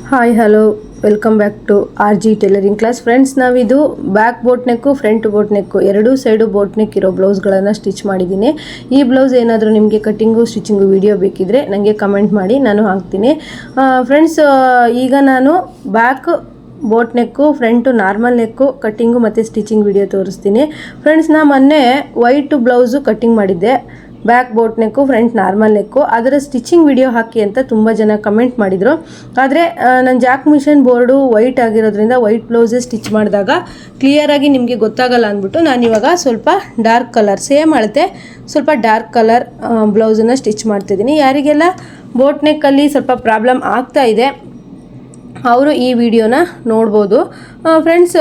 Hi hello welcome back to RG tailoring class. Friends, ನಾವಿದು back boat neck front boat neck ಎರಡೂ side boat neck ಇರೋ ಬ್ಲೌಸ್ಗಳನ್ನು stitch ಮಾಡಿದ್ದೀನಿ. ಈ blouse ಏನಾದರೂ ನಿಮಗೆ ಕಟ್ಟಿಂಗು ಸ್ಟಿಚಿಂಗು ವಿಡಿಯೋ ಬೇಕಿದ್ರೆ ನನಗೆ ಕಮೆಂಟ್ ಮಾಡಿ, ನಾನು ಹಾಕ್ತೀನಿ. ಫ್ರೆಂಡ್ಸ್, ಈಗ ನಾನು back boat neck front normal neck cutting ಮತ್ತು ಸ್ಟಿಚಿಂಗ್ ವಿಡಿಯೋ ತೋರಿಸ್ತೀನಿ. ಫ್ರೆಂಡ್ಸ್, ನಾನು ಮೊನ್ನೆ ವೈಟ್ ಬ್ಲೌಸು ಕಟ್ಟಿಂಗ್ ಮಾಡಿದ್ದೆ, back boat neck front normal neck. ಅದರ ಸ್ಟಿಚಿಂಗ್ ವಿಡಿಯೋ ಹಾಕಿ ಅಂತ ತುಂಬ ಜನ ಕಮೆಂಟ್ ಮಾಡಿದರು. ಆದರೆ ನನ್ನ ಜಾಕ್ ಮಿಷನ್ ಬೋರ್ಡು ವೈಟ್ ಆಗಿರೋದ್ರಿಂದ ವೈಟ್ ಬ್ಲೌಸೇ ಸ್ಟಿಚ್ ಮಾಡಿದಾಗ ಕ್ಲಿಯರಾಗಿ ನಿಮಗೆ ಗೊತ್ತಾಗಲ್ಲ ಅಂದ್ಬಿಟ್ಟು ನಾನಿವಾಗ ಸ್ವಲ್ಪ ಡಾರ್ಕ್ ಕಲರ್, ಸೇಮ್ ಅಳತೆ ಸ್ವಲ್ಪ ಡಾರ್ಕ್ ಕಲರ್ ಬ್ಲೌಸನ್ನು ಸ್ಟಿಚ್ ಮಾಡ್ತಿದ್ದೀನಿ. ಯಾರಿಗೆಲ್ಲ ಬೋಟ್ ನೆಕ್ಕಲ್ಲಿ ಸ್ವಲ್ಪ ಪ್ರಾಬ್ಲಮ್ ಆಗ್ತಾ ಇದೆ ಅವರು ಈ ವಿಡಿಯೋನ ನೋಡ್ಬೋದು. ಫ್ರೆಂಡ್ಸ್,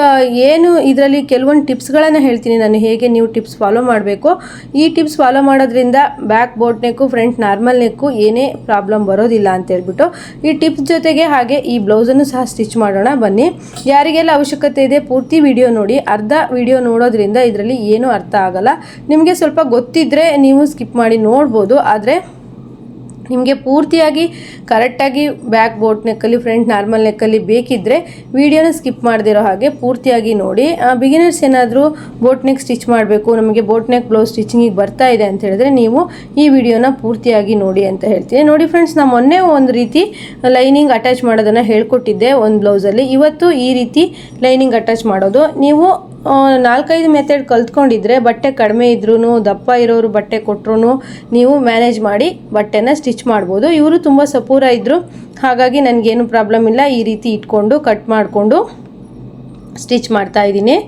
ಏನು ಇದರಲ್ಲಿ ಕೆಲವೊಂದು ಟಿಪ್ಸ್ಗಳನ್ನು ಹೇಳ್ತೀನಿ ನಾನು, ಹೇಗೆ ನೀವು ಟಿಪ್ಸ್ ಫಾಲೋ ಮಾಡಬೇಕು. ಈ ಟಿಪ್ಸ್ ಫಾಲೋ ಮಾಡೋದ್ರಿಂದ back boat neck front normal neck ಏನೇ ಪ್ರಾಬ್ಲಮ್ ಬರೋದಿಲ್ಲ ಅಂತ ಹೇಳ್ಬಿಟ್ಟು ಈ ಟಿಪ್ಸ್ ಜೊತೆಗೆ ಹಾಗೆ ಈ ಬ್ಲೌಸನ್ನು ಸಹ ಸ್ಟಿಚ್ ಮಾಡೋಣ ಬನ್ನಿ. ಯಾರಿಗೆಲ್ಲ ಅವಶ್ಯಕತೆ ಇದೆ ಪೂರ್ತಿ ವಿಡಿಯೋ ನೋಡಿ. ಅರ್ಧ ವಿಡಿಯೋ ನೋಡೋದ್ರಿಂದ ಇದರಲ್ಲಿ ಏನೂ ಅರ್ಥ ಆಗಲ್ಲ. ನಿಮಗೆ ಸ್ವಲ್ಪ ಗೊತ್ತಿದ್ದರೆ ನೀವು ಸ್ಕಿಪ್ ಮಾಡಿ ನೋಡ್ಬೋದು, ಆದರೆ ನಿಮಗೆ ಪೂರ್ತಿಯಾಗಿ ಕರೆಕ್ಟಾಗಿ ಬ್ಯಾಕ್ ಬೋಟ್ ನೆಕ್ಕಲ್ಲಿ ಫ್ರಂಟ್ ನಾರ್ಮಲ್ ನೆಕ್ಕಲ್ಲಿ ಬೇಕಿದ್ದರೆ ವಿಡಿಯೋನ ಸ್ಕಿಪ್ ಮಾಡದಿರೋ ಹಾಗೆ ಪೂರ್ತಿಯಾಗಿ ನೋಡಿ. ಬಿಗಿನರ್ಸ್ ಏನಾದರೂ ಬೋಟ್ ನೆಕ್ ಸ್ಟಿಚ್ ಮಾಡಬೇಕು, ನಮಗೆ ಬೋಟ್ ನೆಕ್ ಬ್ಲೌಸ್ ಸ್ಟಿಚಿಂಗಿಗೆ ಬರ್ತಾ ಇದೆ ಅಂತ ಹೇಳಿದ್ರೆ ನೀವು ಈ ವಿಡಿಯೋನ ಪೂರ್ತಿಯಾಗಿ ನೋಡಿ ಅಂತ ಹೇಳ್ತೀನಿ. ನೋಡಿ ಫ್ರೆಂಡ್ಸ್, ನಾನು ಮೊನ್ನೆ ಒಂದು ರೀತಿ ಲೈನಿಂಗ್ ಅಟ್ಯಾಚ್ ಮಾಡೋದನ್ನು ಹೇಳ್ಕೊಟ್ಟಿದ್ದೆ ಒಂದು ಬ್ಲೌಸಲ್ಲಿ. ಇವತ್ತು ಈ ರೀತಿ ಲೈನಿಂಗ್ ಅಟ್ಯಾಚ್ ಮಾಡೋದು. ನೀವು 4-5 ಮೆಥಡ್ ಕಲ್ತ್ಕೊಂಡಿದ್ರೆ ಬಟ್ಟೆ ಕಡಿಮೆ ಇದ್ರೂ ದಪ್ಪ ಇರೋರು ಬಟ್ಟೆ ಕೊಟ್ಟರು ನೀವು ಮ್ಯಾನೇಜ್ ಮಾಡಿ ಬಟ್ಟೆನ ಸ್ಟಿಚ್ ಮಾಡ್ಬೋದು. ಇವರು ತುಂಬ ಸಪೂರ ಇದ್ದರು, ಹಾಗಾಗಿ ನನಗೇನು ಪ್ರಾಬ್ಲಮ್ ಇಲ್ಲ. ಈ ರೀತಿ ಇಟ್ಕೊಂಡು ಕಟ್ ಮಾಡಿಕೊಂಡು ಸ್ಟಿಚ್ ಮಾಡ್ತಾ ಇದ್ದೀನಿ.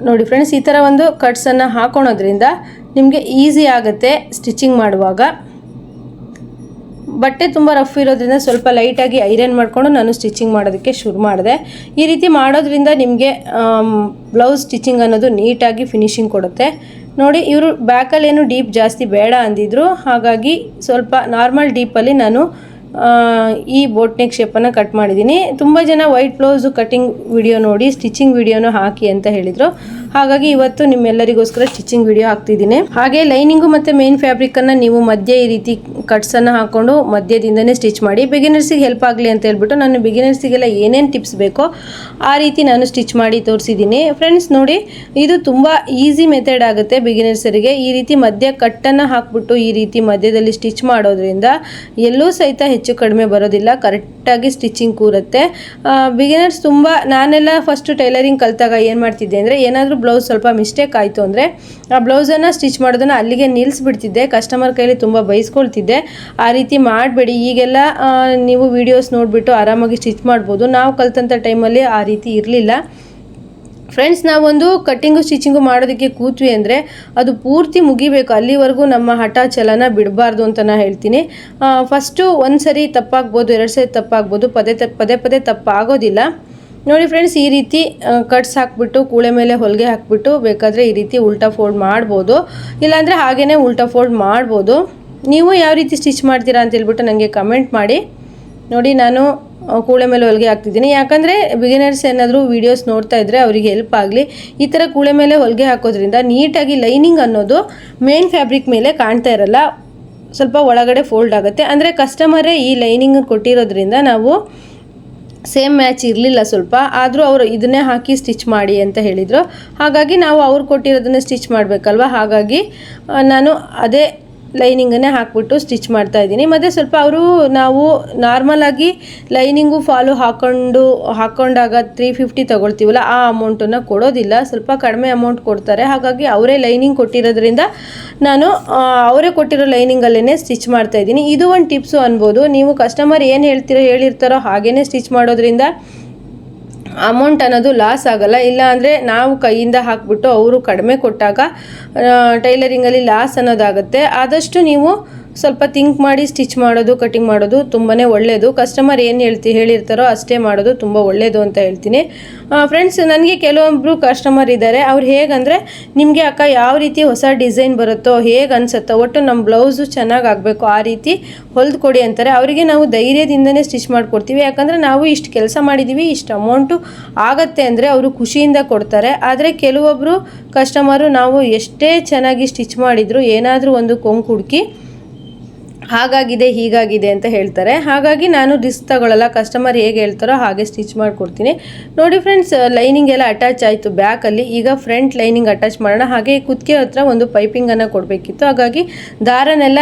ನೋಡಿ ಫ್ರೆಂಡ್ಸ್, ಈ ಥರ ಒಂದು ಕಟ್ಸನ್ನು ಹಾಕೊಳೋದ್ರಿಂದ ನಿಮಗೆ ಈಸಿ ಆಗುತ್ತೆ ಸ್ಟಿಚಿಂಗ್ ಮಾಡುವಾಗ. ಬಟ್ಟೆ ತುಂಬ ರಫ್ ಇರೋದ್ರಿಂದ ಸ್ವಲ್ಪ ಲೈಟಾಗಿ ಐರನ್ ಮಾಡಿಕೊಂಡು ನಾನು ಸ್ಟಿಚಿಂಗ್ ಮಾಡೋದಕ್ಕೆ ಶುರು ಮಾಡಿದೆ. ಈ ರೀತಿ ಮಾಡೋದ್ರಿಂದ ನಿಮಗೆ ಬ್ಲೌಸ್ ಸ್ಟಿಚಿಂಗ್ ಅನ್ನೋದು ನೀಟಾಗಿ ಫಿನಿಶಿಂಗ್ ಕೊಡುತ್ತೆ. ನೋಡಿ, ಇವರು ಬ್ಯಾಕಲ್ಲಿ ಏನು ಡೀಪ್ ಜಾಸ್ತಿ ಬೇಡ ಅಂದಿದ್ರು, ಹಾಗಾಗಿ ಸ್ವಲ್ಪ ನಾರ್ಮಲ್ ಡೀಪಲ್ಲಿ ನಾನು ಈ ಬೋಟ್ ನೆಕ್ ಶೇಪನ್ನು ಕಟ್ ಮಾಡಿದ್ದೀನಿ. ತುಂಬ ಜನ ವೈಟ್ ಬ್ಲೌಸು ಕಟ್ಟಿಂಗ್ ವಿಡಿಯೋ ನೋಡಿ ಸ್ಟಿಚಿಂಗ್ ವಿಡಿಯೋನು ಹಾಕಿ ಅಂತ ಹೇಳಿದರು, ಹಾಗಾಗಿ ಇವತ್ತು ನಿಮ್ಮೆಲ್ಲರಿಗೋಸ್ಕರ ಸ್ಟಿಚಿಂಗ್ ವಿಡಿಯೋ ಹಾಕ್ತಿದ್ದೀನಿ. ಹಾಗೆ ಲೈನಿಂಗು ಮತ್ತು ಮೇನ್ ಫ್ಯಾಬ್ರಿಕನ್ನು ನೀವು ಮಧ್ಯೆ ಈ ರೀತಿ ಕಟ್ಸನ್ನು ಹಾಕ್ಕೊಂಡು ಮಧ್ಯದಿಂದನೇ ಸ್ಟಿಚ್ ಮಾಡಿ. ಬಿಗಿನರ್ಸಿಗೆ ಹೆಲ್ಪ್ ಆಗಲಿ ಅಂತ ಹೇಳ್ಬಿಟ್ಟು ನಾನು ಬಿಗಿನರ್ಸಿಗೆಲ್ಲ ಏನೇನು ಟಿಪ್ಸ್ ಬೇಕೋ ಆ ರೀತಿ ನಾನು ಸ್ಟಿಚ್ ಮಾಡಿ ತೋರಿಸಿದ್ದೀನಿ. ಫ್ರೆಂಡ್ಸ್ ನೋಡಿ, ಇದು ತುಂಬ ಈಸಿ ಮೆಥಡ್ ಆಗುತ್ತೆ ಬಿಗಿನರ್ಸರಿಗೆ. ಈ ರೀತಿ ಮಧ್ಯ ಕಟ್ಟನ್ನು ಹಾಕ್ಬಿಟ್ಟು ಈ ರೀತಿ ಮಧ್ಯದಲ್ಲಿ ಸ್ಟಿಚ್ ಮಾಡೋದ್ರಿಂದ ಎಲ್ಲೂ ಸಹಿತ ಹೆಚ್ಚು ಕಡಿಮೆ ಬರೋದಿಲ್ಲ, ಕರೆಕ್ಟಾಗಿ ಸ್ಟಿಚಿಂಗ್ ಕೂರುತ್ತೆ. ಬಿಗಿನರ್ಸ್ ತುಂಬ, ನಾನೆಲ್ಲ ಫಸ್ಟ್ ಟೈಲರಿಂಗ್ ಕಲಿತಾಗ ಏನು ಮಾಡ್ತಿದ್ದೆ ಅಂದರೆ, ಏನಾದರೂ ಬ್ಲೌಸ್ ಸ್ವಲ್ಪ ಮಿಸ್ಟೇಕ್ ಆಯಿತು ಅಂದರೆ ಆ ಬ್ಲೌಸನ್ನು ಸ್ಟಿಚ್ ಮಾಡೋದನ್ನು ಅಲ್ಲಿಗೆ ನಿಲ್ಲಿಸ್ಬಿಡ್ತಿದ್ದೆ. ಕಸ್ಟಮರ್ ಕೈಲಿ ತುಂಬ ಬೈಸ್ಕೊಳ್ತಿದ್ದೆ. ಆ ರೀತಿ ಮಾಡಬೇಡಿ. ಈಗೆಲ್ಲ ನೀವು ವಿಡಿಯೋಸ್ ನೋಡಿಬಿಟ್ಟು ಆರಾಮಾಗಿ ಸ್ಟಿಚ್ ಮಾಡ್ಬೋದು. ನಾವು ಕಲಿತಂಥ ಟೈಮಲ್ಲಿ ಆ ರೀತಿ ಇರಲಿಲ್ಲ. ಫ್ರೆಂಡ್ಸ್, ನಾವೊಂದು ಕಟ್ಟಿಂಗು ಸ್ಟಿಚಿಂಗು ಮಾಡೋದಕ್ಕೆ ಕೂತ್ವಿ ಅಂದರೆ ಅದು ಪೂರ್ತಿ ಮುಗಿಬೇಕು, ಅಲ್ಲಿವರೆಗೂ ನಮ್ಮ ಹಠ ಚಲನ ಬಿಡಬಾರ್ದು ಅಂತ ನಾನು ಹೇಳ್ತೀನಿ. ಫಸ್ಟು ಒಂದು ಸರಿ ತಪ್ಪಾಗ್ಬೋದು, 2 ಸರಿ ತಪ್ಪಾಗ್ಬೋದು, ಪದೇ ಪದೇ ತಪ್ಪಾಗೋದಿಲ್ಲ. ನೋಡಿ ಫ್ರೆಂಡ್ಸ್, ಈ ರೀತಿ ಕಟ್ಸ್ ಹಾಕ್ಬಿಟ್ಟು ಕೂಳೆ ಮೇಲೆ ಹೊಲಿಗೆ ಹಾಕ್ಬಿಟ್ಟು ಬೇಕಾದರೆ ಈ ರೀತಿ ಉಲ್ಟಾ ಫೋಲ್ಡ್ ಮಾಡ್ಬೋದು, ಇಲ್ಲಾಂದರೆ ಹಾಗೇ ಉಲ್ಟಾ ಫೋಲ್ಡ್ ಮಾಡ್ಬೋದು. ನೀವು ಯಾವ ರೀತಿ ಸ್ಟಿಚ್ ಮಾಡ್ತೀರಾ ಅಂತ ಹೇಳ್ಬಿಟ್ಟು ನನಗೆ ಕಮೆಂಟ್ ಮಾಡಿ. ನೋಡಿ, ನಾನು ಕೂಳೆ ಮೇಲೆ ಹೊಲಿಗೆ ಹಾಕ್ತಿದ್ದೀನಿ, ಯಾಕಂದರೆ ಬಿಗಿನರ್ಸ್ ಏನಾದರೂ ವೀಡಿಯೋಸ್ ನೋಡ್ತಾ ಇದ್ದರೆ ಅವರಿಗೆ ಹೆಲ್ಪ್ ಆಗಲಿ. ಈ ಥರ ಕೂಳೆ ಮೇಲೆ ಹೊಲಿಗೆ ಹಾಕೋದ್ರಿಂದ ನೀಟಾಗಿ ಲೈನಿಂಗ್ ಅನ್ನೋದು ಮೇನ್ ಫ್ಯಾಬ್ರಿಕ್ ಮೇಲೆ ಕಾಣ್ತಾ ಇರಲ್ಲ, ಸ್ವಲ್ಪ ಒಳಗಡೆ ಫೋಲ್ಡ್ ಆಗುತ್ತೆ. ಅಂದರೆ ಕಸ್ಟಮರೇ ಈ ಲೈನಿಂಗ್ ಕೊಟ್ಟಿರೋದ್ರಿಂದ ನಾವು ಸೇಮ್ ಮ್ಯಾಚ್ ಇರಲಿಲ್ಲ ಸ್ವಲ್ಪ, ಆದರೂ ಅವರು ಇದನ್ನೇ ಹಾಕಿ ಸ್ಟಿಚ್ ಮಾಡಿ ಅಂತ ಹೇಳಿದರು. ಹಾಗಾಗಿ ನಾವು ಅವ್ರು ಕೊಟ್ಟಿರೋದನ್ನೇ ಸ್ಟಿಚ್ ಮಾಡಬೇಕಲ್ವ, ಹಾಗಾಗಿ ನಾನು ಅದೇ ಲೈನಿಂಗನ್ನೇ ಹಾಕ್ಬಿಟ್ಟು ಸ್ಟಿಚ್ ಮಾಡ್ತಾ ಇದ್ದೀನಿ. ಮತ್ತು ಸ್ವಲ್ಪ ಅವರು ನಾವು ನಾರ್ಮಲಾಗಿ ಲೈನಿಂಗು ಫಾಲು ಹಾಕ್ಕೊಂಡಾಗ 350 ತೊಗೊಳ್ತೀವಲ್ಲ, ಆ ಅಮೌಂಟನ್ನು ಕೊಡೋದಿಲ್ಲ, ಸ್ವಲ್ಪ ಕಡಿಮೆ ಅಮೌಂಟ್ ಕೊಡ್ತಾರೆ. ಹಾಗಾಗಿ ಅವರೇ ಲೈನಿಂಗ್ ಕೊಟ್ಟಿರೋದ್ರಿಂದ ನಾನು ಅವರೇ ಕೊಟ್ಟಿರೋ ಲೈನಿಂಗಲ್ಲೇ ಸ್ಟಿಚ್ ಮಾಡ್ತಾ ಇದ್ದೀನಿ. ಇದು ಒಂದು ಟಿಪ್ಸು ಅನ್ಬೋದು. ನೀವು ಕಸ್ಟಮರ್ ಏನು ಹೇಳಿರ್ತಾರೋ ಹಾಗೇ ಸ್ಟಿಚ್ ಮಾಡೋದ್ರಿಂದ ಅಮೌಂಟ್ ಅನ್ನೋದು ಲಾಸ್ ಆಗೋಲ್ಲ. ಇಲ್ಲ ಅಂದರೆ ನಾವು ಕೈಯಿಂದ ಹಾಕ್ಬಿಟ್ಟು ಅವರು ಕಡಿಮೆ ಕೊಟ್ಟಾಗ ಟೈಲರಿಂಗಲ್ಲಿ ಲಾಸ್ ಅನ್ನೋದಾಗುತ್ತೆ. ಆದಷ್ಟು ನೀವು ಸ್ವಲ್ಪ ಥಿಂಕ್ ಮಾಡಿ ಸ್ಟಿಚ್ ಮಾಡೋದು, ಕಟಿಂಗ್ ಮಾಡೋದು ತುಂಬಾ ಒಳ್ಳೆಯದು. ಕಸ್ಟಮರ್ ಏನು ಹೇಳಿರ್ತಾರೋ ಅಷ್ಟೇ ಮಾಡೋದು ತುಂಬ ಒಳ್ಳೆಯದು ಅಂತ ಹೇಳ್ತೀನಿ. ಫ್ರೆಂಡ್ಸ್, ನನಗೆ ಕೆಲವೊಬ್ಬರು ಕಸ್ಟಮರ್ ಇದ್ದಾರೆ, ಅವ್ರು ಹೇಗಂದರೆ, ನಿಮಗೆ ಅಕ್ಕ ಯಾವ ರೀತಿ ಹೊಸ ಡಿಸೈನ್ ಬರುತ್ತೋ, ಹೇಗೆ ಅನಿಸುತ್ತೋ, ಒಟ್ಟು ನಮ್ಮ ಬ್ಲೌಸು ಚೆನ್ನಾಗಿ ಆಗಬೇಕು ಆ ರೀತಿ ಹೊಲ್ದು ಕೊಡಿ ಅಂತಾರೆ. ಅವರಿಗೆ ನಾವು ಧೈರ್ಯದಿಂದನೇ ಸ್ಟಿಚ್ ಮಾಡಿಕೊಡ್ತೀವಿ. ಯಾಕಂದರೆ ನಾವು ಇಷ್ಟು ಕೆಲಸ ಮಾಡಿದ್ದೀವಿ, ಇಷ್ಟು ಅಮೌಂಟು ಆಗುತ್ತೆ ಅಂದರೆ ಅವರು ಖುಷಿಯಿಂದ ಕೊಡ್ತಾರೆ. ಆದರೆ ಕೆಲವೊಬ್ಬರು ಕಸ್ಟಮರು ನಾವು ಎಷ್ಟೇ ಚೆನ್ನಾಗಿ ಸ್ಟಿಚ್ ಮಾಡಿದರೂ ಏನಾದರೂ ಒಂದು ಕೊಂಕು ಹುಡುಕಿ ಹಾಗಾಗಿದೆ ಹೀಗಾಗಿದೆ ಅಂತ ಹೇಳ್ತಾರೆ. ಹಾಗಾಗಿ ನಾನು ರಿಸ್ಕ್ ತಗೊಳ್ಳಲ್ಲ, ಕಸ್ಟಮರ್ ಹೇಗೆ ಹೇಳ್ತಾರೋ ಹಾಗೆ ಸ್ಟಿಚ್ ಮಾಡಿಕೊಡ್ತೀನಿ. ನೋಡಿ ಫ್ರೆಂಡ್ಸ್, ಲೈನಿಂಗ್ ಎಲ್ಲ ಅಟ್ಯಾಚ್ ಆಯಿತು ಬ್ಯಾಕಲ್ಲಿ. ಈಗ ಫ್ರಂಟ್ ಲೈನಿಂಗ್ ಅಟ್ಯಾಚ್ ಮಾಡೋಣ. ಹಾಗೆ ಕುತ್ತಿಗೆ ಹತ್ರ ಒಂದು ಪೈಪಿಂಗನ್ನು ಕೊಡಬೇಕಿತ್ತು, ಹಾಗಾಗಿ ದಾರನೆಲ್ಲ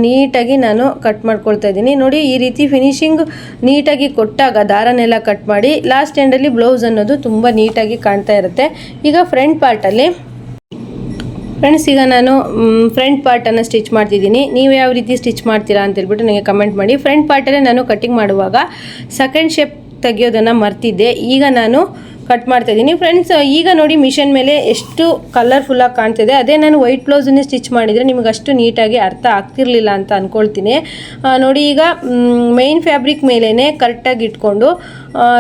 ನೀಟಾಗಿ ನಾನು ಕಟ್ ಮಾಡ್ಕೊಳ್ತಾ ಇದ್ದೀನಿ. ನೋಡಿ, ಈ ರೀತಿ ಫಿನಿಶಿಂಗ್ ನೀಟಾಗಿ ಕೊಟ್ಟಾಗ ದಾರನೆಲ್ಲ ಕಟ್ ಮಾಡಿ ಲಾಸ್ಟ್ ಎಂಡಲ್ಲಿ ಬ್ಲೌಸ್ ಅನ್ನೋದು ತುಂಬ ನೀಟಾಗಿ ಕಾಣ್ತಾ ಇರುತ್ತೆ. ಈಗ ಫ್ರಂಟ್ ಪಾರ್ಟಲ್ಲಿ ಫ್ರೆಂಡ್ಸ್, ಈಗ ನಾನು ಫ್ರಂಟ್ ಪಾರ್ಟನ್ನು ಸ್ಟಿಚ್ ಮಾಡ್ತಿದ್ದೀನಿ. ನೀವು ಯಾವ ರೀತಿ ಸ್ಟಿಚ್ ಮಾಡ್ತೀರಾ ಅಂತ ಹೇಳ್ಬಿಟ್ಟು ನನಗೆ ಕಮೆಂಟ್ ಮಾಡಿ. ಫ್ರಂಟ್ ಪಾರ್ಟಲ್ಲೇ ನಾನು ಕಟ್ಟಿಂಗ್ ಮಾಡುವಾಗ ಸೆಕೆಂಡ್ ಶೇಪ್ ತೆಗಿಯೋದನ್ನು ಮರ್ತಿದ್ದೆ, ಈಗ ನಾನು ಕಟ್ ಮಾಡ್ತಾ ಇದ್ದೀನಿ. ಫ್ರೆಂಡ್ಸ್, ಈಗ ನೋಡಿ ಮಿಷನ್ ಮೇಲೆ ಎಷ್ಟು ಕಲರ್ಫುಲ್ಲಾಗಿ ಕಾಣ್ತಿದೆ. ಅದೇ ನಾನು ವೈಟ್ ಬ್ಲೌಸನ್ನೇ ಸ್ಟಿಚ್ ಮಾಡಿದರೆ ನಿಮಗೆ ಅಷ್ಟು ನೀಟಾಗಿ ಅರ್ಥ ಆಗ್ತಿರ್ಲಿಲ್ಲ ಅಂತ ಅಂದ್ಕೊಳ್ತೀನಿ. ನೋಡಿ, ಈಗ ಮೈನ್ ಫ್ಯಾಬ್ರಿಕ್ ಮೇಲೇ ಕರೆಕ್ಟಾಗಿ ಇಟ್ಕೊಂಡು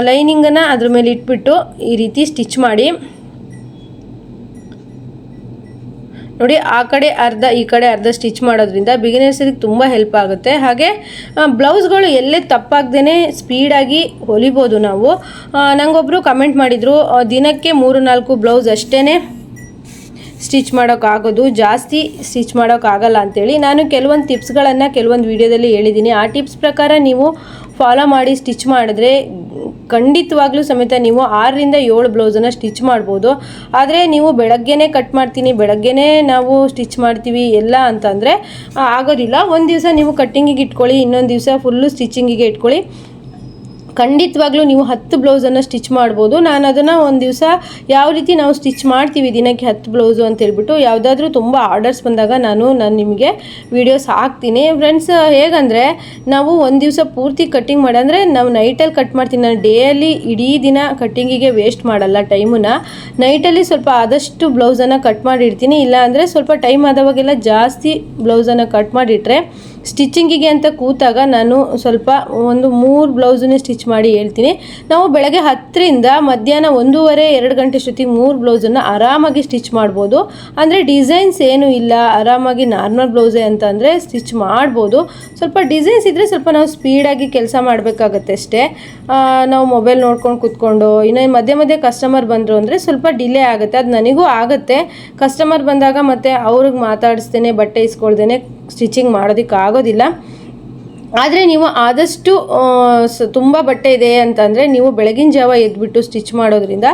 ಲೈನಿಂಗನ್ನು ಅದ್ರ ಮೇಲೆ ಇಟ್ಬಿಟ್ಟು ಈ ರೀತಿ ಸ್ಟಿಚ್ ಮಾಡಿ. ನೋಡಿ, ಆ ಕಡೆ ಅರ್ಧ ಈ ಕಡೆ ಅರ್ಧ ಸ್ಟಿಚ್ ಮಾಡೋದ್ರಿಂದ ಬಿಗಿನರ್ಸಿಗೆ ತುಂಬ ಹೆಲ್ಪ್ ಆಗುತ್ತೆ. ಹಾಗೆ ಬ್ಲೌಸ್ಗಳು ಎಲ್ಲೇ ತಪ್ಪಾಗ್ದೇ ಸ್ಪೀಡಾಗಿ ಹೊಲಿಬೋದು ನಾವು. ನನಗೊಬ್ಬರು ಕಮೆಂಟ್ ಮಾಡಿದರು, ದಿನಕ್ಕೆ 3-4 ಬ್ಲೌಸ್ ಅಷ್ಟೇ ಸ್ಟಿಚ್ ಮಾಡೋಕ್ಕಾಗೋದು, ಜಾಸ್ತಿ ಸ್ಟಿಚ್ ಮಾಡೋಕ್ಕಾಗಲ್ಲ ಅಂಥೇಳಿ. ನಾನು ಕೆಲವೊಂದು ಟಿಪ್ಸ್ಗಳನ್ನು ಕೆಲವೊಂದು ವೀಡಿಯೋದಲ್ಲಿ ಹೇಳಿದ್ದೀನಿ. ಆ ಟಿಪ್ಸ್ ಪ್ರಕಾರ ನೀವು ಫಾಲೋ ಮಾಡಿ ಸ್ಟಿಚ್ ಮಾಡಿದ್ರೆ ಖಂಡಿತವಾಗ್ಲೂ ಸಮೇತ ನೀವು 6-7 ಬ್ಲೌಸನ್ನು ಸ್ಟಿಚ್ ಮಾಡ್ಬೋದು. ಆದರೆ ನೀವು ಬೆಳಗ್ಗೆನೇ ಕಟ್ ಮಾಡ್ತೀನಿ, ಬೆಳಗ್ಗೆನೇ ನಾವು ಸ್ಟಿಚ್ ಮಾಡ್ತೀವಿ ಎಲ್ಲ ಅಂತಂದರೆ ಆಗೋದಿಲ್ಲ. ಒಂದು ದಿವಸ ನೀವು ಕಟ್ಟಿಂಗಿಗೆ ಇಟ್ಕೊಳ್ಳಿ, ಇನ್ನೊಂದು ದಿವಸ ಫುಲ್ಲು ಸ್ಟಿಚಿಂಗಿಗೆ ಇಟ್ಕೊಳ್ಳಿ. ಖಂಡಿತವಾಗ್ಲೂ ನೀವು 10 ಬ್ಲೌಸನ್ನು ಸ್ಟಿಚ್ ಮಾಡ್ಬೋದು. ನಾನು ಅದನ್ನು ಒಂದು ದಿವಸ ಯಾವ ರೀತಿ ನಾವು ಸ್ಟಿಚ್ ಮಾಡ್ತೀವಿ ದಿನಕ್ಕೆ 10 ಬ್ಲೌಸು ಅಂತ ಹೇಳ್ಬಿಟ್ಟು ಯಾವುದಾದ್ರೂ ತುಂಬ ಆರ್ಡರ್ಸ್ ಬಂದಾಗ ನಾನು ನಿಮಗೆ ವೀಡಿಯೋಸ್ ಹಾಕ್ತೀನಿ. ಫ್ರೆಂಡ್ಸ್, ಹೇಗಂದರೆ ನಾವು ಒಂದು ದಿವಸ ಪೂರ್ತಿ ಕಟ್ಟಿಂಗ್ ಮಾಡಿ, ಅಂದರೆ ನಾವು ನೈಟಲ್ಲಿ ಕಟ್ ಮಾಡ್ತೀನಿ. ನಾನು ಡೇಯಲ್ಲಿ ಇಡೀ ದಿನ ಕಟ್ಟಿಂಗಿಗೆ ವೇಸ್ಟ್ ಮಾಡಲ್ಲ ಟೈಮನ್ನು. ನೈಟಲ್ಲಿ ಸ್ವಲ್ಪ ಆದಷ್ಟು ಬ್ಲೌಸನ್ನು ಕಟ್ ಮಾಡಿಡ್ತೀನಿ. ಇಲ್ಲ ಅಂದರೆ ಸ್ವಲ್ಪ ಟೈಮ್ ಆದವಾಗೆಲ್ಲ ಜಾಸ್ತಿ ಬ್ಲೌಸನ್ನು ಕಟ್ ಮಾಡಿಟ್ರೆ ಸ್ಟಿಚಿಂಗಿಗೆ ಅಂತ ಕೂತಾಗ ನಾನು ಸ್ವಲ್ಪ ಒಂದು 3 ಬ್ಲೌಸನ್ನೇ ಸ್ಟಿಚ್ ಮಾಡಿ ಹೇಳ್ತೀನಿ. ನಾವು ಬೆಳಗ್ಗೆ 10ರಿಂದ ಮಧ್ಯಾಹ್ನ 1:30-2 ಗಂಟೆ ಅಷ್ಟೊತ್ತಿಗೆ 3 ಬ್ಲೌಸನ್ನು ಆರಾಮಾಗಿ ಸ್ಟಿಚ್ ಮಾಡ್ಬೋದು. ಅಂದರೆ ಡಿಸೈನ್ಸ್ ಏನೂ ಇಲ್ಲ, ಆರಾಮಾಗಿ ನಾರ್ಮಲ್ ಬ್ಲೌಸೇ ಅಂತ ಅಂದರೆ ಸ್ಟಿಚ್ ಮಾಡ್ಬೋದು. ಸ್ವಲ್ಪ ಡಿಸೈನ್ಸ್ ಇದ್ದರೆ ಸ್ವಲ್ಪ ನಾವು ಸ್ಪೀಡಾಗಿ ಕೆಲಸ ಮಾಡಬೇಕಾಗತ್ತೆ ಅಷ್ಟೇ. ನಾವು ಮೊಬೈಲ್ ನೋಡ್ಕೊಂಡು ಕೂತ್ಕೊಂಡು ಇನ್ನು ಮಧ್ಯೆ ಮಧ್ಯೆ ಕಸ್ಟಮರ್ ಬಂದರು ಅಂದರೆ ಸ್ವಲ್ಪ ಡಿಲೇ ಆಗುತ್ತೆ. ಅದು ನನಗೂ ಆಗುತ್ತೆ. ಕಸ್ಟಮರ್ ಬಂದಾಗ ಮತ್ತು ಅವ್ರಿಗೆ ಮಾತಾಡಿಸ್ತೇನೆ, ಬಟ್ಟೆ ಇಸ್ಕೊಳ್ದೇನೆ ಸ್ಟಿಚಿಂಗ್ ಮಾಡೋದಕ್ಕೆ ಆಗೋದಿಲ್ಲ. ಆದರೆ ನೀವು ಆದಷ್ಟು ತುಂಬ ಬಟ್ಟೆ ಇದೆ ಅಂತಂದರೆ ನೀವು ಬೆಳಗಿನ ಜಾವ ಎದ್ಬಿಟ್ಟು ಸ್ಟಿಚ್ ಮಾಡೋದ್ರಿಂದ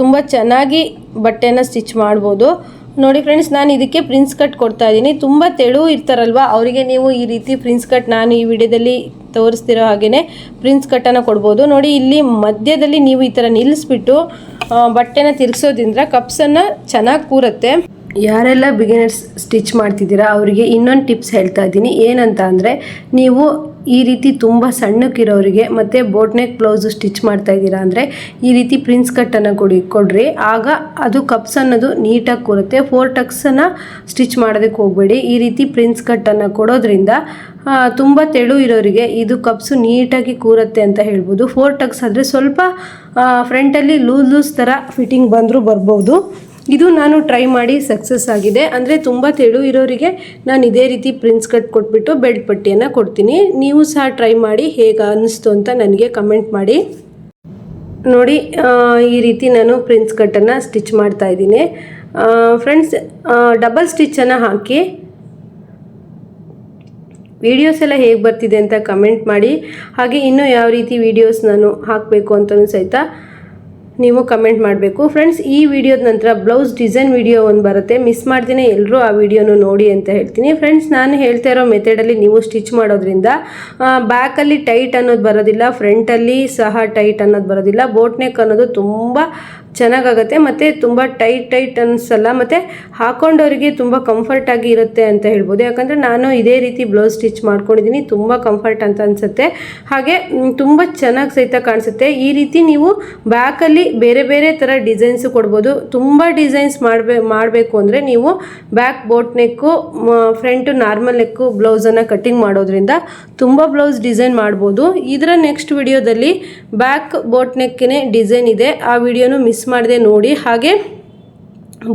ತುಂಬ ಚೆನ್ನಾಗಿ ಬಟ್ಟೆನ ಸ್ಟಿಚ್ ಮಾಡ್ಬೋದು. ನೋಡಿ ಫ್ರೆಂಡ್ಸ್, ನಾನು ಇದಕ್ಕೆ ಪ್ರಿನ್ಸ್ ಕಟ್ ಕೊಡ್ತಾ ಇದ್ದೀನಿ. ತುಂಬ ತೆಳು ಇರ್ತಾರಲ್ವ ಅವರಿಗೆ ನೀವು ಈ ರೀತಿ ಪ್ರಿನ್ಸ್ ಕಟ್ ನಾನು ಈ ವಿಡಿಯೋದಲ್ಲಿ ತೋರಿಸ್ತಿರೋ ಹಾಗೆಯೇ ಪ್ರಿನ್ಸ್ ಕಟ್ಟನ್ನು ಕೊಡ್ಬೋದು. ನೋಡಿ, ಇಲ್ಲಿ ಮಧ್ಯದಲ್ಲಿ ನೀವು ಈ ಥರ ನಿಲ್ಲಿಸ್ಬಿಟ್ಟು ಬಟ್ಟೆನ ತಿರುಗಿಸೋದ್ರಿಂದ ಕಪ್ಸನ್ನು ಚೆನ್ನಾಗಿ ಕೂರುತ್ತೆ. ಯಾರೆಲ್ಲ ಬಿಗಿನರ್ಸ್ ಸ್ಟಿಚ್ ಮಾಡ್ತಿದ್ದೀರಾ ಅವರಿಗೆ ಇನ್ನೊಂದು ಟಿಪ್ಸ್ ಹೇಳ್ತಾ ಇದ್ದೀನಿ. ಏನಂತ ಅಂದರೆ, ನೀವು ಈ ರೀತಿ ತುಂಬ ಸಣ್ಣಕ್ಕಿರೋರಿಗೆ ಮತ್ತು ಬೋಟ್ ನೆಕ್ ಬ್ಲೌಸು ಸ್ಟಿಚ್ ಮಾಡ್ತಾ ಇದ್ದೀರಾ ಅಂದರೆ ಈ ರೀತಿ ಪ್ರಿನ್ಸ್ ಕಟ್ಟನ್ನು ಕೊಡ್ರಿ. ಆಗ ಅದು ಕಪ್ಸ್ ಅನ್ನೋದು ನೀಟಾಗಿ ಕೂರುತ್ತೆ. 4 ಟಕ್ಸನ್ನು ಸ್ಟಿಚ್ ಮಾಡೋದಕ್ಕೆ ಹೋಗಬೇಡಿ. ಈ ರೀತಿ ಪ್ರಿನ್ಸ್ ಕಟ್ಟನ್ನು ಕೊಡೋದ್ರಿಂದ ತುಂಬ ತೆಳು ಇರೋರಿಗೆ ಇದು ಕಪ್ಸು ನೀಟಾಗಿ ಕೂರುತ್ತೆ ಅಂತ ಹೇಳ್ಬೋದು. 4 ಟಕ್ಸ್ ಆದರೆ ಸ್ವಲ್ಪ ಫ್ರಂಟಲ್ಲಿ ಲೂಸ್ ಥರ ಫಿಟ್ಟಿಂಗ್ ಬಂದರೂ ಬರ್ಬೋದು. ಇದು ನಾನು ಟ್ರೈ ಮಾಡಿ ಸಕ್ಸಸ್ ಆಗಿದೆ. ಅಂದರೆ ತುಂಬ ತೆಳು ಇರೋರಿಗೆ ನಾನು ಇದೇ ರೀತಿ ಪ್ರಿನ್ಸ್ ಕಟ್ ಕೊಟ್ಬಿಟ್ಟು ಬೆಲ್ಟ್ ಪಟ್ಟಿಯನ್ನು ಕೊಡ್ತೀನಿ. ನೀವು ಸಹ ಟ್ರೈ ಮಾಡಿ ಹೇಗೆ ಅನ್ನಿಸ್ತು ಅಂತ ನನಗೆ ಕಮೆಂಟ್ ಮಾಡಿ. ನೋಡಿ, ಈ ರೀತಿ ನಾನು ಪ್ರಿನ್ಸ್ ಕಟ್ಟನ್ನು ಸ್ಟಿಚ್ ಮಾಡ್ತಾ ಇದ್ದೀನಿ. ಫ್ರೆಂಡ್ಸ್, ಡಬಲ್ ಸ್ಟಿಚ್ಚನ್ನು ಹಾಕಿ ವೀಡಿಯೋಸ್ ಎಲ್ಲ ಹೇಗೆ ಬರ್ತಿದೆ ಅಂತ ಕಮೆಂಟ್ ಮಾಡಿ. ಹಾಗೆ ಇನ್ನೂ ಯಾವ ರೀತಿ ವೀಡಿಯೋಸ್ ನಾನು ಹಾಕಬೇಕು ಅಂತಲೂ ಸಹಿತ ನೀವು ಕಮೆಂಟ್ ಮಾಡಬೇಕು. ಫ್ರೆಂಡ್ಸ್, ಈ ವಿಡಿಯೋದ ನಂತರ ಬ್ಲೌಸ್ ಡಿಸೈನ್ ವಿಡಿಯೋ ಒಂದು ಬರುತ್ತೆ, ಮಿಸ್ ಮಾಡ್ತೀನಿ, ಎಲ್ಲರೂ ಆ ವಿಡಿಯೋನು ನೋಡಿ ಅಂತ ಹೇಳ್ತೀನಿ. ಫ್ರೆಂಡ್ಸ್, ನಾನು ಹೇಳ್ತಾ ಇರೋ ಮೆಥಡಲ್ಲಿ ನೀವು ಸ್ಟಿಚ್ ಮಾಡೋದ್ರಿಂದ ಬ್ಯಾಕಲ್ಲಿ ಟೈಟ್ ಅನ್ನೋದು ಬರೋದಿಲ್ಲ, ಫ್ರಂಟಲ್ಲಿ ಸಹ ಟೈಟ್ ಅನ್ನೋದು ಬರೋದಿಲ್ಲ. ಬೋಟ್ ನೆಕ್ ಅನ್ನೋದು ತುಂಬ ಚೆನ್ನಾಗಾಗುತ್ತೆ ಮತ್ತು ತುಂಬ ಟೈಟ್ ಅನಿಸಲ್ಲ ಮತ್ತು ಹಾಕೊಂಡವರಿಗೆ ತುಂಬ ಕಂಫರ್ಟಾಗಿ ಇರುತ್ತೆ ಅಂತ ಹೇಳ್ಬೋದು. ಯಾಕಂದರೆ ನಾನು ಇದೇ ರೀತಿ ಬ್ಲೌಸ್ ಸ್ಟಿಚ್ ಮಾಡ್ಕೊಂಡಿದ್ದೀನಿ, ತುಂಬ ಕಂಫರ್ಟ್ ಅಂತ ಅನಿಸುತ್ತೆ. ಹಾಗೆ ತುಂಬ ಚೆನ್ನಾಗಿ ಸಹಿತ ಕಾಣಿಸುತ್ತೆ. ಈ ರೀತಿ ನೀವು ಬ್ಯಾಕಲ್ಲಿ ಬೇರೆ ಬೇರೆ ಥರ ಡಿಸೈನ್ಸು ಕೊಡ್ಬೋದು. ತುಂಬ ಡಿಸೈನ್ಸ್ ಮಾಡಬೇಕು ಅಂದರೆ ನೀವು back boat neck, front normal neck ಬ್ಲೌಸನ್ನು ಕಟ್ಟಿಂಗ್ ಮಾಡೋದ್ರಿಂದ ತುಂಬ ಬ್ಲೌಸ್ ಡಿಸೈನ್ ಮಾಡ್ಬೋದು. ಇದರ ನೆಕ್ಸ್ಟ್ ವಿಡಿಯೋದಲ್ಲಿ ಬ್ಯಾಕ್ ಬೋಟ್ ನೆಕ್ಕಿನೇ ಡಿಸೈನ್ ಇದೆ, ಆ ವಿಡಿಯೋನು ಮಿಸ್ ಮಾಡದೆ ನೋಡಿ. ಹಾಗೆ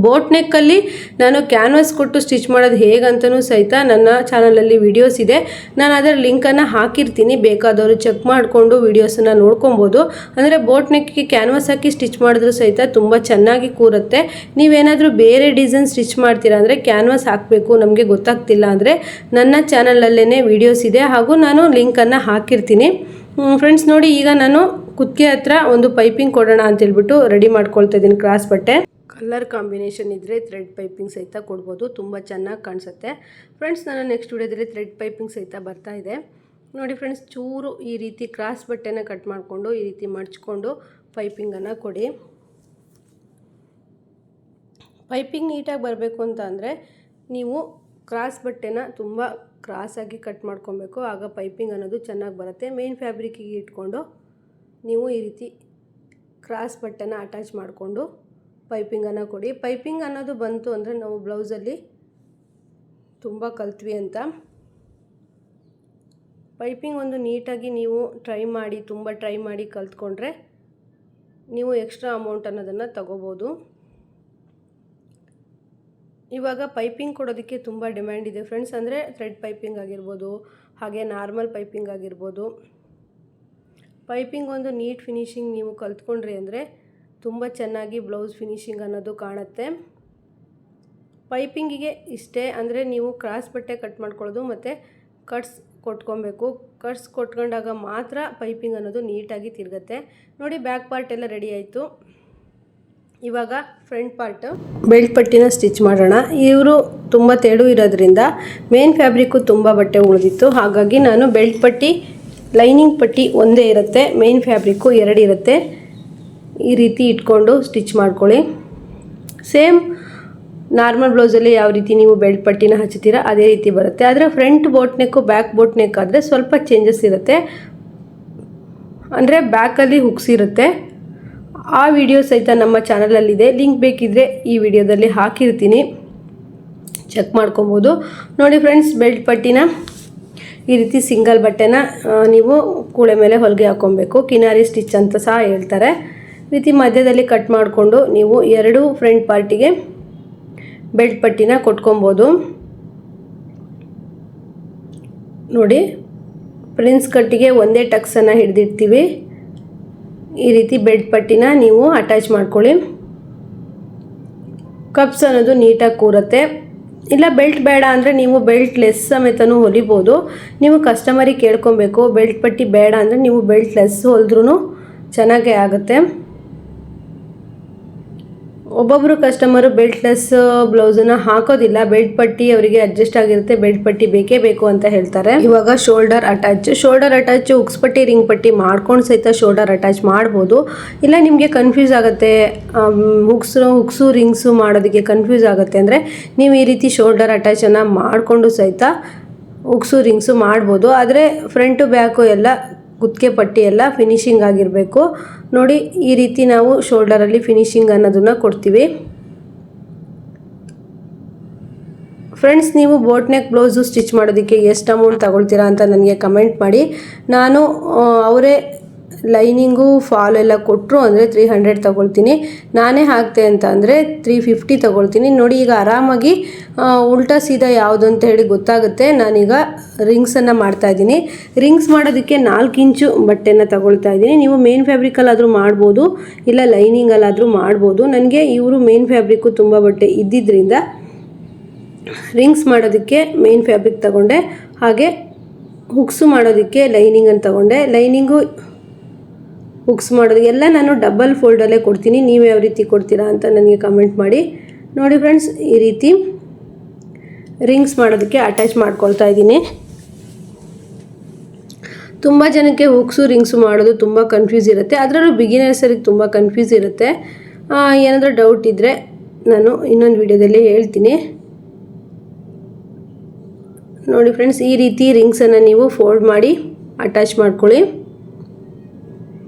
ಬೋಟ್ ನೆಕ್ಕಲ್ಲಿ ನಾನು ಕ್ಯಾನ್ವಾಸ್ ಕೊಟ್ಟು ಸ್ಟಿಚ್ ಮಾಡೋದು ಹೇಗಂತನೂ ಸಹಿತ ನನ್ನ ಚಾನಲಲ್ಲಿ ವಿಡಿಯೋಸ್ ಇದೆ. ನಾನು ಅದರ ಲಿಂಕನ್ನು ಹಾಕಿರ್ತೀನಿ, ಬೇಕಾದವರು ಚೆಕ್ ಮಾಡಿಕೊಂಡು ವಿಡಿಯೋಸನ್ನು ನೋಡ್ಕೊಬೋದು. ಅಂದರೆ ಬೋಟ್ ನೆಕ್ಗೆ ಕ್ಯಾನ್ವಾಸ್ ಹಾಕಿ ಸ್ಟಿಚ್ ಮಾಡಿದ್ರೂ ಸಹಿತ ತುಂಬ ಚೆನ್ನಾಗಿ ಕೂರುತ್ತೆ. ನೀವೇನಾದರೂ ಬೇರೆ ಡಿಸೈನ್ ಸ್ಟಿಚ್ ಮಾಡ್ತೀರಾ ಅಂದರೆ ಕ್ಯಾನ್ವಾಸ್ ಹಾಕಬೇಕು, ನಮಗೆ ಗೊತ್ತಾಗ್ತಿಲ್ಲ ಅಂದರೆ ನನ್ನ ಚಾನಲಲ್ಲೇ ವಿಡಿಯೋಸ್ ಇದೆ, ಹಾಗೂ ನಾನು ಲಿಂಕನ್ನು ಹಾಕಿರ್ತೀನಿ. ಫ್ರೆಂಡ್ಸ್ ನೋಡಿ, ಈಗ ನಾನು ಕುತ್ತಿಗೆ ಹತ್ರ ಒಂದು ಪೈಪಿಂಗ್ ಕೊಡೋಣ ಅಂತೇಳ್ಬಿಟ್ಟು ರೆಡಿ ಮಾಡ್ಕೊಳ್ತಾ ಇದ್ದೀನಿ. ಕ್ರಾಸ್ ಬಟ್ಟೆ ಕಲರ್ ಕಾಂಬಿನೇಷನ್ ಇದ್ದರೆ ಥ್ರೆಡ್ ಪೈಪಿಂಗ್ ಸಹಿತ ಕೊಡ್ಬೋದು, ತುಂಬ ಚೆನ್ನಾಗಿ ಕಾಣಿಸುತ್ತೆ. ಫ್ರೆಂಡ್ಸ್, ನಾನು ನೆಕ್ಸ್ಟ್ ವಿಡಿಯೋದಲ್ಲಿ ಥ್ರೆಡ್ ಪೈಪಿಂಗ್ ಸಹಿತ ಬರ್ತಾ ಇದೆ. ನೋಡಿ ಫ್ರೆಂಡ್ಸ್, ಚೂರು ಈ ರೀತಿ ಕ್ರಾಸ್ ಬಟ್ಟೆನ ಕಟ್ ಮಾಡಿಕೊಂಡು ಈ ರೀತಿ ಮಡ್ಚ್ಕೊಂಡು ಪೈಪಿಂಗನ್ನು ಕೊಡಿ. ಪೈಪಿಂಗ್ ನೀಟಾಗಿ ಬರಬೇಕು ಅಂತ ಅಂದರೆ ನೀವು ಕ್ರಾಸ್ ಬಟ್ಟೆನ ತುಂಬ ಕ್ರಾಸಾಗಿ ಕಟ್ ಮಾಡ್ಕೊಬೇಕು, ಆಗ ಪೈಪಿಂಗ್ ಅನ್ನೋದು ಚೆನ್ನಾಗಿ ಬರುತ್ತೆ. ಮೇನ್ ಫ್ಯಾಬ್ರಿಕ್ಕಿಗೆ ಇಟ್ಕೊಂಡು ನೀವು ಈ ರೀತಿ ಕ್ರಾಸ್ ಬಟ್ಟೆನ ಅಟ್ಯಾಚ್ ಮಾಡಿಕೊಂಡು ಪೈಪಿಂಗನ್ನು ಕೊಡಿ. ಪೈಪಿಂಗ್ ಅನ್ನೋದು ಬಂತು ಅಂದರೆ ನಾವು ಬ್ಲೌಸಲ್ಲಿ ತುಂಬ ಕಲ್ತ್ವಿ ಅಂತ. ಪೈಪಿಂಗ್ ಒಂದು ನೀಟಾಗಿ ನೀವು ತುಂಬ ಟ್ರೈ ಮಾಡಿ ಕಲ್ತ್ಕೊಂಡ್ರೆ ನೀವು ಎಕ್ಸ್ಟ್ರಾ ಅಮೌಂಟ್ ಅನ್ನೋದನ್ನು ತಗೋಬೋದು. ಇವಾಗ ಪೈಪಿಂಗ್ ಕೊಡೋದಕ್ಕೆ ತುಂಬ ಡಿಮ್ಯಾಂಡ್ ಇದೆ ಫ್ರೆಂಡ್ಸ್. ಅಂದರೆ ಥ್ರೆಡ್ ಪೈಪಿಂಗ್ ಆಗಿರ್ಬೋದು, ಹಾಗೆ ನಾರ್ಮಲ್ ಪೈಪಿಂಗ್ ಆಗಿರ್ಬೋದು. ಪೈಪಿಂಗ್ ಒಂದು ನೀಟ್ ಫಿನಿಶಿಂಗ್ ನೀವು ಕಲ್ತ್ಕೊಂಡ್ರಿ ಅಂದರೆ ತುಂಬ ಚೆನ್ನಾಗಿ ಬ್ಲೌಸ್ ಫಿನಿಶಿಂಗ್ ಅನ್ನೋದು ಕಾಣುತ್ತೆ. ಪೈಪಿಂಗಿಗೆ ಇಷ್ಟೇ, ಅಂದರೆ ನೀವು ಕ್ರಾಸ್ ಬಟ್ಟೆ ಕಟ್ ಮಾಡ್ಕೊಳ್ಳೋದು ಮತ್ತು ಕಟ್ಸ್ ಕೊಟ್ಕೊಬೇಕು. ಕಟ್ಸ್ ಕೊಟ್ಕೊಂಡಾಗ ಮಾತ್ರ ಪೈಪಿಂಗ್ ಅನ್ನೋದು ನೀಟಾಗಿ ತಿರುಗುತ್ತೆ. ನೋಡಿ, ಬ್ಯಾಕ್ ಪಾರ್ಟ್ ಎಲ್ಲ ರೆಡಿ ಆಯಿತು. ಇವಾಗ ಫ್ರಂಟ್ ಪಾರ್ಟು ಬೆಲ್ಟ್ ಪಟ್ಟಿನ ಸ್ಟಿಚ್ ಮಾಡೋಣ. ಇವರು ತುಂಬ ತೆಳು ಇರೋದ್ರಿಂದ ಮೇನ್ ಫ್ಯಾಬ್ರಿಕ್ಕು ತುಂಬ ಬಟ್ಟೆ ಉಳಿದಿತ್ತು, ಹಾಗಾಗಿ ನಾನು ಬೆಲ್ಟ್ ಪಟ್ಟಿ ಲೈನಿಂಗ್ ಪಟ್ಟಿ ಒಂದೇ ಇರುತ್ತೆ, ಮೇನ್ ಫ್ಯಾಬ್ರಿಕ್ಕು 2 ಇರುತ್ತೆ. ಈ ರೀತಿ ಇಟ್ಕೊಂಡು ಸ್ಟಿಚ್ ಮಾಡ್ಕೊಳ್ಳಿ. ಸೇಮ್ ನಾರ್ಮಲ್ ಬ್ಲೌಸಲ್ಲಿ ಯಾವ ರೀತಿ ನೀವು ಬೆಲ್ಟ್ ಪಟ್ಟಿನ ಹಚ್ತೀರಾ ಅದೇ ರೀತಿ ಬರುತ್ತೆ. ಆದರೆ ಫ್ರಂಟ್ ಬೋಟ್ ನೆಕ್ಕು ಬ್ಯಾಕ್ ಬೋಟ್ ನೆಕ್ ಆದರೆ ಸ್ವಲ್ಪ ಚೇಂಜಸ್ ಇರುತ್ತೆ. ಅಂದರೆ ಬ್ಯಾಕಲ್ಲಿ ಹುಕ್ಸ್ ಇರುತ್ತೆ. ಆ ವಿಡಿಯೋ ಸಹಿತ ನಮ್ಮ ಚಾನಲಲ್ಲಿದೆ, ಲಿಂಕ್ ಬೇಕಿದ್ದರೆ ಈ ವಿಡಿಯೋದಲ್ಲಿ ಹಾಕಿರ್ತೀನಿ, ಚೆಕ್ ಮಾಡ್ಕೊಬೋದು. ನೋಡಿ ಫ್ರೆಂಡ್ಸ್, ಬೆಲ್ಟ್ ಪಟ್ಟಿನ ಈ ರೀತಿ ಸಿಂಗಲ್ ಬಟ್ಟೆನ ನೀವು ಕೂಳೆ ಮೇಲೆ ಹೊಲಿಗೆ ಹಾಕ್ಕೊಬೇಕು, ಕಿನಾರಿ ಸ್ಟಿಚ್ ಅಂತ ಸಹ ಹೇಳ್ತಾರೆ. ಈ ರೀತಿ ಮಧ್ಯದಲ್ಲಿ ಕಟ್ ಮಾಡಿಕೊಂಡು ನೀವು 2 ಫ್ರಂಟ್ ಪಾರ್ಟಿಗೆ ಬೆಲ್ಟ್ ಪಟ್ಟಿನ ಕೊಟ್ಕೊಬೋದು. ನೋಡಿ, ಪ್ರಿನ್ಸ್ ಕಟ್ಟಿಗೆ ಒಂದೇ ಟಕ್ಸನ್ನು ಹಿಡಿದಿರ್ತೀವಿ. ಈ ರೀತಿ ಬೆಲ್ಟ್ ಪಟ್ಟಿನ ನೀವು ಅಟ್ಯಾಚ್ ಮಾಡ್ಕೊಳ್ಳಿ. ಕಪ್ಸ್ ಅನ್ನೋದು ನೀಟಾಗಿ ಕೂರುತ್ತೆ. ಇಲ್ಲ ಬೆಲ್ಟ್ ಬೇಡ ಅಂದರೆ ನೀವು ಬೆಲ್ಟ್ ಲೆಸ್ ಸಮೇತನೂ ಹೊಲಿಬೋದು. ನೀವು ಕಸ್ಟಮರಿಗೆ ಕೇಳ್ಕೊಬೇಕು, ಬೆಲ್ಟ್ ಪಟ್ಟಿ ಬೇಡ ಅಂದರೆ ನೀವು ಬೆಲ್ಟ್ ಲೆಸ್ ಹೊಲಿದ್ರೂ ಚೆನ್ನಾಗೇ ಆಗುತ್ತೆ. ಒಬ್ಬೊಬ್ಬರು ಕಸ್ಟಮರು ಬೆಲ್ಟ್ ಲೆಸ್ ಬ್ಲೌಸನ್ನು ಹಾಕೋದಿಲ್ಲ, ಬೆಲ್ಟ್ ಪಟ್ಟಿ ಅವರಿಗೆ ಅಡ್ಜಸ್ಟ್ ಆಗಿರುತ್ತೆ, ಬೆಲ್ಟ್ ಪಟ್ಟಿ ಬೇಕೇ ಬೇಕು ಅಂತ ಹೇಳ್ತಾರೆ. ಇವಾಗ ಶೋಲ್ಡರ್ ಅಟ್ಯಾಚ್ ಉಕ್ಸ್ ಪಟ್ಟಿ ರಿಂಗ್ ಪಟ್ಟಿ ಮಾಡ್ಕೊಂಡು ಸಹಿತ ಶೋಲ್ಡರ್ ಅಟ್ಯಾಚ್ ಮಾಡ್ಬೋದು. ಇಲ್ಲ ನಿಮಗೆ ಕನ್ಫ್ಯೂಸ್ ಆಗುತ್ತೆ, ಹುಕ್ಸು ರಿಂಗ್ಸು ಮಾಡೋದಕ್ಕೆ ಕನ್ಫ್ಯೂಸ್ ಆಗುತ್ತೆ ಅಂದರೆ ನೀವು ಈ ರೀತಿ ಶೋಲ್ಡರ್ ಅಟ್ಯಾಚನ್ನು ಮಾಡಿಕೊಂಡು ಸಹಿತ ಹುಕ್ಸು ರಿಂಗ್ಸು ಮಾಡ್ಬೋದು. ಆದರೆ ಫ್ರಂಟು ಬ್ಯಾಕು ಎಲ್ಲ ಕುತ್ತಿಗೆ ಪಟ್ಟಿ ಎಲ್ಲ ಫಿನಿಶಿಂಗ್ ಆಗಿರಬೇಕು. ನೋಡಿ, ಈ ರೀತಿ ನಾವು ಶೋಲ್ಡರಲ್ಲಿ ಫಿನಿಶಿಂಗ್ ಅನ್ನೋದನ್ನು ಕೊಡ್ತೀವಿ. ಫ್ರೆಂಡ್ಸ್, ನೀವು ಬೋಟ್ ನೆಕ್ ಬ್ಲೌಸು ಸ್ಟಿಚ್ ಮಾಡೋದಕ್ಕೆ ಎಷ್ಟು ಅಮೌಂಟ್ ತಗೊಳ್ತೀರಾ ಅಂತ ನನಗೆ ಕಮೆಂಟ್ ಮಾಡಿ. ನಾನು ಅವರೇ ಲೈನಿಂಗು ಫಾಲ್ ಎಲ್ಲ ಕೊಟ್ಟರು ಅಂದರೆ 300 ತಗೊಳ್ತೀನಿ. ನಾನೇ ಹಾಕ್ತೆ ಅಂತ ಅಂದರೆ 350 ತಗೊಳ್ತೀನಿ. ನೋಡಿ, ಈಗ ಆರಾಮಾಗಿ ಉಲ್ಟಾ ಸೀದಾ ಯಾವುದು ಅಂತ ಹೇಳಿ ಗೊತ್ತಾಗುತ್ತೆ. ನಾನೀಗ ರಿಂಗ್ಸನ್ನು ಮಾಡ್ತಾಯಿದ್ದೀನಿ. ರಿಂಗ್ಸ್ ಮಾಡೋದಕ್ಕೆ 4 ಇಂಚು ಬಟ್ಟೆನ ತಗೊಳ್ತಾ ಇದ್ದೀನಿ. ನೀವು ಮೇನ್ ಫ್ಯಾಬ್ರಿಕಲ್ಲಾದರೂ ಮಾಡ್ಬೋದು, ಇಲ್ಲ ಲೈನಿಂಗಲ್ಲಾದರೂ ಮಾಡ್ಬೋದು. ನನಗೆ ಇವರು ಮೇನ್ ಫ್ಯಾಬ್ರಿಕ್ಕು ತುಂಬ ಬಟ್ಟೆ ಇದ್ದಿದ್ದರಿಂದ ರಿಂಗ್ಸ್ ಮಾಡೋದಕ್ಕೆ ಮೇನ್ ಫ್ಯಾಬ್ರಿಕ್ ತಗೊಂಡೆ, ಹಾಗೆ ಹುಕ್ಸು ಮಾಡೋದಕ್ಕೆ ಲೈನಿಂಗನ್ನು ತಗೊಂಡೆ. ಲೈನಿಂಗು ಹುಕ್ಸ್ ಮಾಡೋದಕ್ಕೆ ಎಲ್ಲ ನಾನು ಡಬಲ್ ಫೋಲ್ಡಲ್ಲೇ ಕೊಡ್ತೀನಿ. ನೀವು ಯಾವ ರೀತಿ ಕೊಡ್ತೀರಾ ಅಂತ ನನಗೆ ಕಮೆಂಟ್ ಮಾಡಿ. ನೋಡಿ ಫ್ರೆಂಡ್ಸ್, ಈ ರೀತಿ ರಿಂಗ್ಸ್ ಮಾಡೋದಕ್ಕೆ ಅಟ್ಯಾಚ್ ಮಾಡ್ಕೊಳ್ತಾ ಇದ್ದೀನಿ. ತುಂಬ ಜನಕ್ಕೆ ಹುಕ್ಸು ರಿಂಗ್ಸು ಮಾಡೋದು ತುಂಬ ಕನ್ಫ್ಯೂಸ್ ಇರುತ್ತೆ, ಅದರಲ್ಲೂ ಬಿಗಿನರ್ಸರಿಗೆ ತುಂಬ ಕನ್ಫ್ಯೂಸ್ ಇರುತ್ತೆ. ಏನಾದರೂ ಡೌಟ್ ಇದ್ದರೆ ನಾನು ಇನ್ನೊಂದು ವಿಡಿಯೋದಲ್ಲಿ ಹೇಳ್ತೀನಿ. ನೋಡಿ ಫ್ರೆಂಡ್ಸ್, ಈ ರೀತಿ ರಿಂಗ್ಸನ್ನು ನೀವು ಫೋಲ್ಡ್ ಮಾಡಿ ಅಟ್ಯಾಚ್ ಮಾಡ್ಕೊಳ್ಳಿ.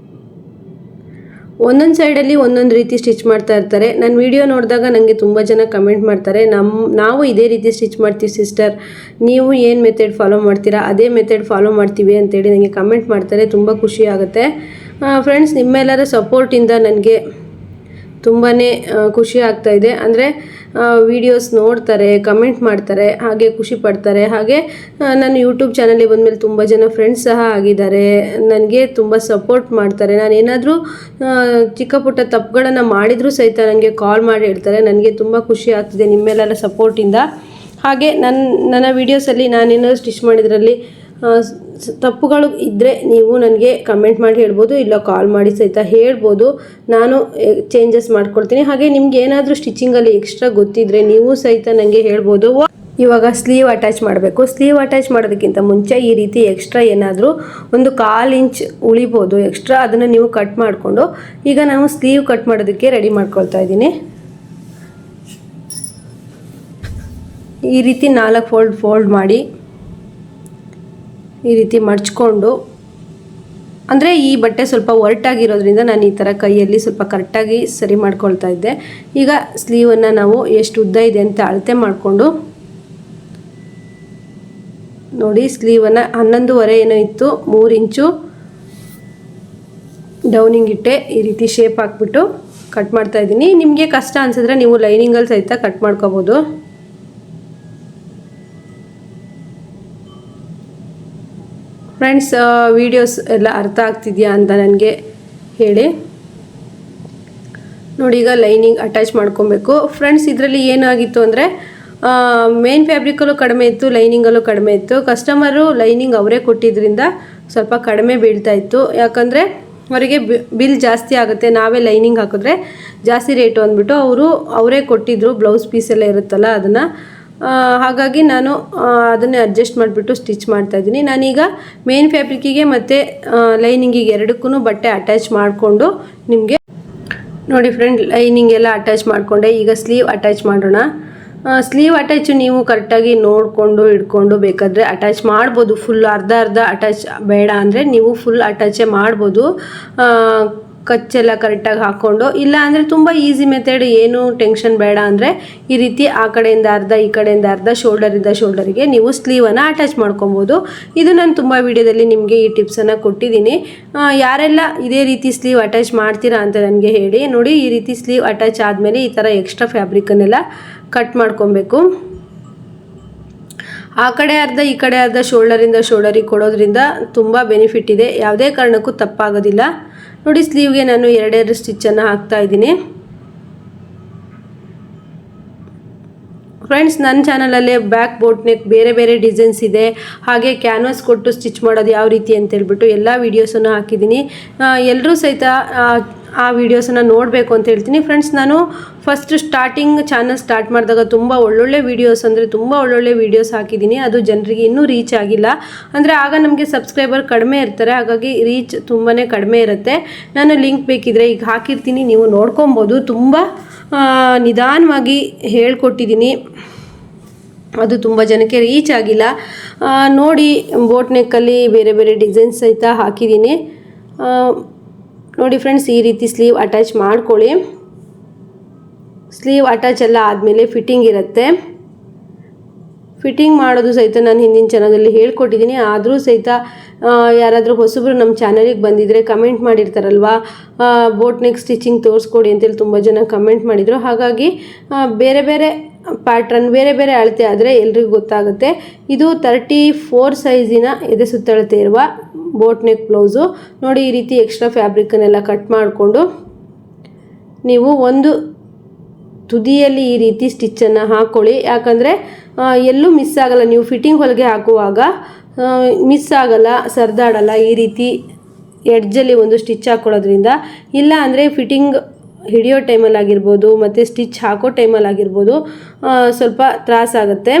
ಒಂದೊಂದು ಸೈಡಲ್ಲಿ ಒಂದೊಂದು ರೀತಿ ಸ್ಟಿಚ್ ಮಾಡ್ತಾ ಇರ್ತಾರೆ. ನನ್ನ ವಿಡಿಯೋ ನೋಡಿದಾಗ ನನಗೆ ತುಂಬ ಜನ ಕಮೆಂಟ್ ಮಾಡ್ತಾರೆ, ನಾವು ಇದೇ ರೀತಿ ಸ್ಟಿಚ್ ಮಾಡ್ತೀವಿ ಸಿಸ್ಟರ್, ನೀವು ಏನು ಮೆಥಡ್ ಫಾಲೋ ಮಾಡ್ತೀರಾ ಅದೇ ಮೆಥಡ್ ಫಾಲೋ ಮಾಡ್ತೀವಿ ಅಂತೇಳಿ ನನಗೆ ಕಮೆಂಟ್ ಮಾಡ್ತಾರೆ. ತುಂಬ ಖುಷಿ ಆಗುತ್ತೆ ಫ್ರೆಂಡ್ಸ್. ನಿಮ್ಮೆಲ್ಲರ ಸಪೋರ್ಟಿಂದ ನನಗೆ ತುಂಬಾ ಖುಷಿ ಆಗ್ತಾ ಇದೆ. ಅಂದರೆ ವಿಡಿಯೋಸ್ ನೋಡ್ತಾರೆ, ಕಮೆಂಟ್ ಮಾಡ್ತಾರೆ, ಹಾಗೆ ಖುಷಿ ಪಡ್ತಾರೆ. ಹಾಗೆ ನನ್ನ ಯೂಟ್ಯೂಬ್ ಚಾನಲಿಗೆ ಬಂದಮೇಲೆ ತುಂಬ ಜನ ಫ್ರೆಂಡ್ಸ್ ಸಹ ಆಗಿದ್ದಾರೆ, ನನಗೆ ತುಂಬ ಸಪೋರ್ಟ್ ಮಾಡ್ತಾರೆ. ನಾನು ಏನಾದರೂ ಚಿಕ್ಕ ಪುಟ್ಟ ತಪ್ಪುಗಳನ್ನು ಮಾಡಿದರೂ ಸಹಿತ ನನಗೆ ಕಾಲ್ ಮಾಡಿ ಹೇಳ್ತಾರೆ. ನನಗೆ ತುಂಬ ಖುಷಿ ಆಗ್ತಿದೆ ನಿಮ್ಮೆಲ್ಲರ ಸಪೋರ್ಟಿಂದ. ಹಾಗೆ ನನ್ನ ವೀಡಿಯೋಸಲ್ಲಿ ನಾನೇನಾದರೂ ಸ್ಟಿಚ್ ಮಾಡಿದ್ರಲ್ಲಿ ತಪ್ಪುಗಳು ಇದ್ದರೆ ನೀವು ನನಗೆ ಕಮೆಂಟ್ ಮಾಡಿ ಹೇಳ್ಬೋದು, ಇಲ್ಲ ಕಾಲ್ ಮಾಡಿ ಸಹಿತ ಹೇಳ್ಬೋದು. ನಾನು ಚೇಂಜಸ್ ಮಾಡ್ಕೊಳ್ತೀನಿ. ಹಾಗೆ ನಿಮ್ಗೆ ಏನಾದರೂ ಸ್ಟಿಚಿಂಗಲ್ಲಿ ಎಕ್ಸ್ಟ್ರಾ ಗೊತ್ತಿದ್ದರೆ ನೀವು ಸಹಿತ ನನಗೆ ಹೇಳ್ಬೋದು. ಇವಾಗ ಸ್ಲೀವ್ ಅಟ್ಯಾಚ್ ಮಾಡಬೇಕು. ಸ್ಲೀವ್ ಅಟ್ಯಾಚ್ ಮಾಡೋದಕ್ಕಿಂತ ಮುಂಚೆ ಈ ರೀತಿ ಎಕ್ಸ್ಟ್ರಾ ಏನಾದರೂ ಒಂದು 1/4 ಇಂಚ್ ಉಳಿಬೋದು ಎಕ್ಸ್ಟ್ರಾ, ಅದನ್ನು ನೀವು ಕಟ್ ಮಾಡಿಕೊಂಡು ಈಗ ನಾವು ಸ್ಲೀವ್ ಕಟ್ ಮಾಡೋದಕ್ಕೆ ರೆಡಿ ಮಾಡ್ಕೊಳ್ತಾ ಇದ್ದೀನಿ. ಈ ರೀತಿ 4 ಫೋಲ್ಡ್ ಮಾಡಿ ಈ ರೀತಿ ಮಡ್ಚ್ಕೊಂಡು, ಅಂದರೆ ಈ ಬಟ್ಟೆ ಸ್ವಲ್ಪ ಒರಟಾಗಿರೋದ್ರಿಂದ ನಾನು ಈ ಥರ ಕೈಯಲ್ಲಿ ಸ್ವಲ್ಪ ಕರೆಕ್ಟಾಗಿ ಸರಿ ಮಾಡ್ಕೊಳ್ತಾ ಇದ್ದೆ. ಈಗ ಸ್ಲೀವನ್ನು ನಾವು ಎಷ್ಟು ಉದ್ದ ಇದೆ ಅಂತ ಅಳತೆ ಮಾಡಿಕೊಂಡು ನೋಡಿ, ಸ್ಲೀವನ್ನು 11.5 ಏನೋ ಇತ್ತು, 3 ಇಂಚು ಡೌನಿಂಗ್ ಇಟ್ಟೆ ಈ ರೀತಿ ಶೇಪ್ ಹಾಕ್ಬಿಟ್ಟು ಕಟ್ ಮಾಡ್ತಾ ಇದ್ದೀನಿ. ನಿಮಗೆ ಕಷ್ಟ ಅನಿಸಿದ್ರೆ ನೀವು ಲೈನಿಂಗಲ್ಲಿ ಸಹಿತ ಕಟ್ ಮಾಡ್ಕೋಬೋದು. ಫ್ರೆಂಡ್ಸ್, ವಿಡಿಯೋಸ್ ಎಲ್ಲ ಅರ್ಥ ಆಗ್ತಿದೆಯಾ ಅಂತ ನನಗೆ ಹೇಳಿ. ನೋಡಿ, ಈಗ ಲೈನಿಂಗ್ ಅಟ್ಯಾಚ್ ಮಾಡ್ಕೊಬೇಕು. ಫ್ರೆಂಡ್ಸ್, ಇದರಲ್ಲಿ ಏನಾಗಿತ್ತು ಅಂದರೆ ಮೇನ್ ಫ್ಯಾಬ್ರಿಕಲ್ಲೂ ಕಡಿಮೆ ಇತ್ತು, ಲೈನಿಂಗಲ್ಲೂ ಕಡಿಮೆ ಇತ್ತು. ಕಸ್ಟಮರು ಲೈನಿಂಗ್ ಅವರೇ ಕೊಟ್ಟಿದ್ದರಿಂದ ಸ್ವಲ್ಪ ಕಡಿಮೆ ಬೀಳ್ತಾ ಇತ್ತು. ಯಾಕಂದರೆ ಅವರಿಗೆ ಬಿಲ್ ಜಾಸ್ತಿ ಆಗುತ್ತೆ, ನಾವೇ ಲೈನಿಂಗ್ ಹಾಕಿದ್ರೆ ಜಾಸ್ತಿ ರೇಟು ಅಂದ್ಬಿಟ್ಟು ಅವರೇ ಕೊಟ್ಟಿದ್ದರು. ಬ್ಲೌಸ್ ಪೀಸೆಲ್ಲ ಇರುತ್ತಲ್ಲ ಅದನ್ನು, ಹಾಗಾಗಿ ನಾನು ಅದನ್ನೇ ಅಡ್ಜಸ್ಟ್ ಮಾಡಿಬಿಟ್ಟು ಸ್ಟಿಚ್ ಮಾಡ್ತಾಯಿದ್ದೀನಿ. ನಾನೀಗ ಮೇನ್ ಫ್ಯಾಬ್ರಿಕ್ಕಿಗೆ ಮತ್ತು ಲೈನಿಂಗಿಗೆ ಎರಡಕ್ಕೂ ಬಟ್ಟೆ ಅಟ್ಯಾಚ್ ಮಾಡಿಕೊಂಡು ನಿಮಗೆ ನೋಡಿ ಫ್ರೆಂಡ್, ಲೈನಿಂಗ್ ಎಲ್ಲ ಅಟ್ಯಾಚ್ ಮಾಡಿಕೊಂಡೆ. ಈಗ ಸ್ಲೀವ್ ಅಟ್ಯಾಚ್ ಮಾಡೋಣ. ಸ್ಲೀವ್ ಅಟ್ಯಾಚು ನೀವು ಕರೆಕ್ಟಾಗಿ ನೋಡಿಕೊಂಡು ಹಿಡ್ಕೊಂಡು ಬೇಕಾದರೆ ಅಟ್ಯಾಚ್ ಮಾಡ್ಬೋದು. ಫುಲ್ ಅರ್ಧ ಅಟ್ಯಾಚ್ ಬೇಡ ಅಂದರೆ ನೀವು ಫುಲ್ ಅಟ್ಯಾಚೇ ಮಾಡ್ಬೋದು, ಕಚ್ಚೆಲ್ಲ ಕರೆಕ್ಟಾಗಿ ಹಾಕ್ಕೊಂಡು. ಇಲ್ಲ ಅಂದರೆ ತುಂಬ ಈಸಿ ಮೆಥಡ್, ಏನು ಟೆನ್ಷನ್ ಬೇಡ ಅಂದರೆ ಈ ರೀತಿ ಆ ಕಡೆಯಿಂದ ಅರ್ಧ ಈ ಕಡೆಯಿಂದ ಅರ್ಧ ಶೋಲ್ಡರಿಂದ ಶೋಲ್ಡರಿಗೆ ನೀವು ಸ್ಲೀವನ್ನು ಅಟ್ಯಾಚ್ ಮಾಡ್ಕೊಬೋದು. ಇದು ನಾನು ತುಂಬ ವಿಡಿಯೋದಲ್ಲಿ ನಿಮಗೆ ಈ ಟಿಪ್ಸನ್ನು ಕೊಟ್ಟಿದ್ದೀನಿ. ಯಾರೆಲ್ಲ ಇದೇ ರೀತಿ ಸ್ಲೀವ್ ಅಟ್ಯಾಚ್ ಮಾಡ್ತೀರಾ ಅಂತ ನನಗೆ ಹೇಳಿ. ನೋಡಿ, ಈ ರೀತಿ ಸ್ಲೀವ್ ಅಟ್ಯಾಚ್ ಆದಮೇಲೆ ಈ ಥರ ಎಕ್ಸ್ಟ್ರಾ ಫ್ಯಾಬ್ರಿಕನ್ನೆಲ್ಲ ಕಟ್ ಮಾಡ್ಕೊಬೇಕು. ಆ ಕಡೆ ಅರ್ಧ ಈ ಕಡೆ ಅರ್ಧ ಶೋಲ್ಡರಿಂದ ಶೋಲ್ಡರಿಗೆ ಕೊಡೋದ್ರಿಂದ ತುಂಬ ಬೆನಿಫಿಟ್ ಇದೆ, ಯಾವುದೇ ಕಾರಣಕ್ಕೂ ತಪ್ಪಾಗೋದಿಲ್ಲ. ನೋಡಿ, ಸ್ಲೀವ್ಗೆ ನಾನು 2 ಸ್ಟಿಚ್ಚನ್ನು ಹಾಕ್ತಾ ಇದ್ದೀನಿ. ಫ್ರೆಂಡ್ಸ್, ನನ್ನ ಚಾನಲಲ್ಲೇ ಬ್ಯಾಕ್ ಬೋಟ್ ನೆಕ್ ಬೇರೆ ಬೇರೆ ಡಿಸೈನ್ಸ್ ಇದೆ. ಹಾಗೆ ಕ್ಯಾನ್ವಾಸ್ ಕೊಟ್ಟು ಸ್ಟಿಚ್ ಮಾಡೋದು ಯಾವ ರೀತಿ ಅಂತ ಹೇಳ್ಬಿಟ್ಟು ಎಲ್ಲ ವೀಡಿಯೋಸನ್ನು ಹಾಕಿದ್ದೀನಿ. ಎಲ್ಲರೂ ಸಹಿತ ಆ ವೀಡಿಯೋಸನ್ನು ನೋಡಬೇಕು ಅಂತ ಹೇಳ್ತೀನಿ. ಫ್ರೆಂಡ್ಸ್, ನಾನು ಫಸ್ಟ್ ಸ್ಟಾರ್ಟಿಂಗ್ ಚಾನಲ್ ಸ್ಟಾರ್ಟ್ ಮಾಡಿದಾಗ ತುಂಬ ಒಳ್ಳೊಳ್ಳೆ ವೀಡಿಯೋಸ್ ಅಂದರೆ ತುಂಬ ಒಳ್ಳೊಳ್ಳೆ ವೀಡಿಯೋಸ್ ಹಾಕಿದ್ದೀನಿ. ಅದು ಜನರಿಗೆ ಇನ್ನೂ ರೀಚ್ ಆಗಿಲ್ಲ. ಅಂದರೆ ಆಗ ನಮಗೆ ಸಬ್ಸ್ಕ್ರೈಬರ್ ಕಡಿಮೆ ಇರ್ತಾರೆ, ಹಾಗಾಗಿ ರೀಚ್ ತುಂಬಾ ಕಡಿಮೆ ಇರುತ್ತೆ. ನಾನು ಲಿಂಕ್ ಬೇಕಿದ್ರೆ ಈಗ ಹಾಕಿರ್ತೀನಿ, ನೀವು ನೋಡ್ಕೊಬೋದು. ತುಂಬ ನಿಧಾನವಾಗಿ ಹೇಳ್ಕೊಟ್ಟಿದ್ದೀನಿ, ಅದು ತುಂಬ ಜನಕ್ಕೆ ರೀಚ್ ಆಗಿಲ್ಲ. ನೋಡಿ, ಬೋಟ್ ನೆಕ್ಕಲ್ಲಿ ಬೇರೆ ಬೇರೆ ಡಿಸೈನ್ಸ್ ಸಹಿತ ಹಾಕಿದ್ದೀನಿ. ನೋಡಿ ಫ್ರೆಂಡ್ಸ್, ಈ ರೀತಿ ಸ್ಲೀವ್ ಅಟ್ಯಾಚ್ ಮಾಡ್ಕೊಳ್ಳಿ. ಸ್ಲೀವ್ ಅಟ್ಯಾಚ್ ಎಲ್ಲ ಆದಮೇಲೆ ಫಿಟ್ಟಿಂಗ್ ಇರುತ್ತೆ. ಫಿಟ್ಟಿಂಗ್ ಮಾಡೋದು ಸಹಿತ ನಾನು ಹಿಂದಿನ ಚಾನಲಲ್ಲಿ ಹೇಳ್ಕೊಟ್ಟಿದ್ದೀನಿ. ಆದರೂ ಸಹಿತ ಯಾರಾದರೂ ಹೊಸಬರು ನಮ್ಮ ಚಾನಲಿಗೆ ಬಂದಿದ್ದರೆ ಕಮೆಂಟ್ ಮಾಡಿರ್ತಾರಲ್ವ, ಬೋಟ್ ನೆಕ್ ಸ್ಟಿಚಿಂಗ್ ತೋರಿಸ್ಕೊಡಿ ಅಂತೇಳಿ ತುಂಬ ಜನ ಕಮೆಂಟ್ ಮಾಡಿದರು. ಹಾಗಾಗಿ ಬೇರೆ ಬೇರೆ ಪ್ಯಾಟ್ರನ್ ಬೇರೆ ಬೇರೆ ಅಳತೆ ಆದರೆ ಎಲ್ರಿಗೂ ಗೊತ್ತಾಗುತ್ತೆ. ಇದು 34 ಸೈಜಿನ ಎದೆ ಸುತ್ತಳತೆ ಇರುವ ಬೋಟ್ ನೆಕ್ ಬ್ಲೌಸು. ನೋಡಿ, ಈ ರೀತಿ ಎಕ್ಸ್ಟ್ರಾ ಫ್ಯಾಬ್ರಿಕನ್ನೆಲ್ಲ ಕಟ್ ಮಾಡಿಕೊಂಡು ನೀವು ಒಂದು ತುದಿಯಲ್ಲಿ ಈ ರೀತಿ ಸ್ಟಿಚ್ಚನ್ನು ಹಾಕ್ಕೊಳ್ಳಿ. ಯಾಕಂದರೆ ಎಲ್ಲೂ ಮಿಸ್ ಆಗಲ್ಲ, ನೀವು ಫಿಟ್ಟಿಂಗ್ ಹೊಲಿಗೆ ಹಾಕುವಾಗ ಮಿಸ್ ಆಗಲ್ಲ, ಸರ್ದಾಡಲ್ಲ. ಈ ರೀತಿ ಎಡ್ಜಲ್ಲಿ ಒಂದು ಸ್ಟಿಚ್ ಹಾಕ್ಕೊಳ್ಳೋದ್ರಿಂದ, ಇಲ್ಲ ಅಂದರೆ ಫಿಟ್ಟಿಂಗ್ ಹಿಡಿಯೋ ಟೈಮಲ್ಲಿ ಆಗಿರ್ಬೋದು ಮತ್ತು ಸ್ಟಿಚ್ ಹಾಕೋ ಟೈಮಲ್ಲಿ ಆಗಿರ್ಬೋದು ಸ್ವಲ್ಪ ತ್ರಾಸಾಗುತ್ತೆ.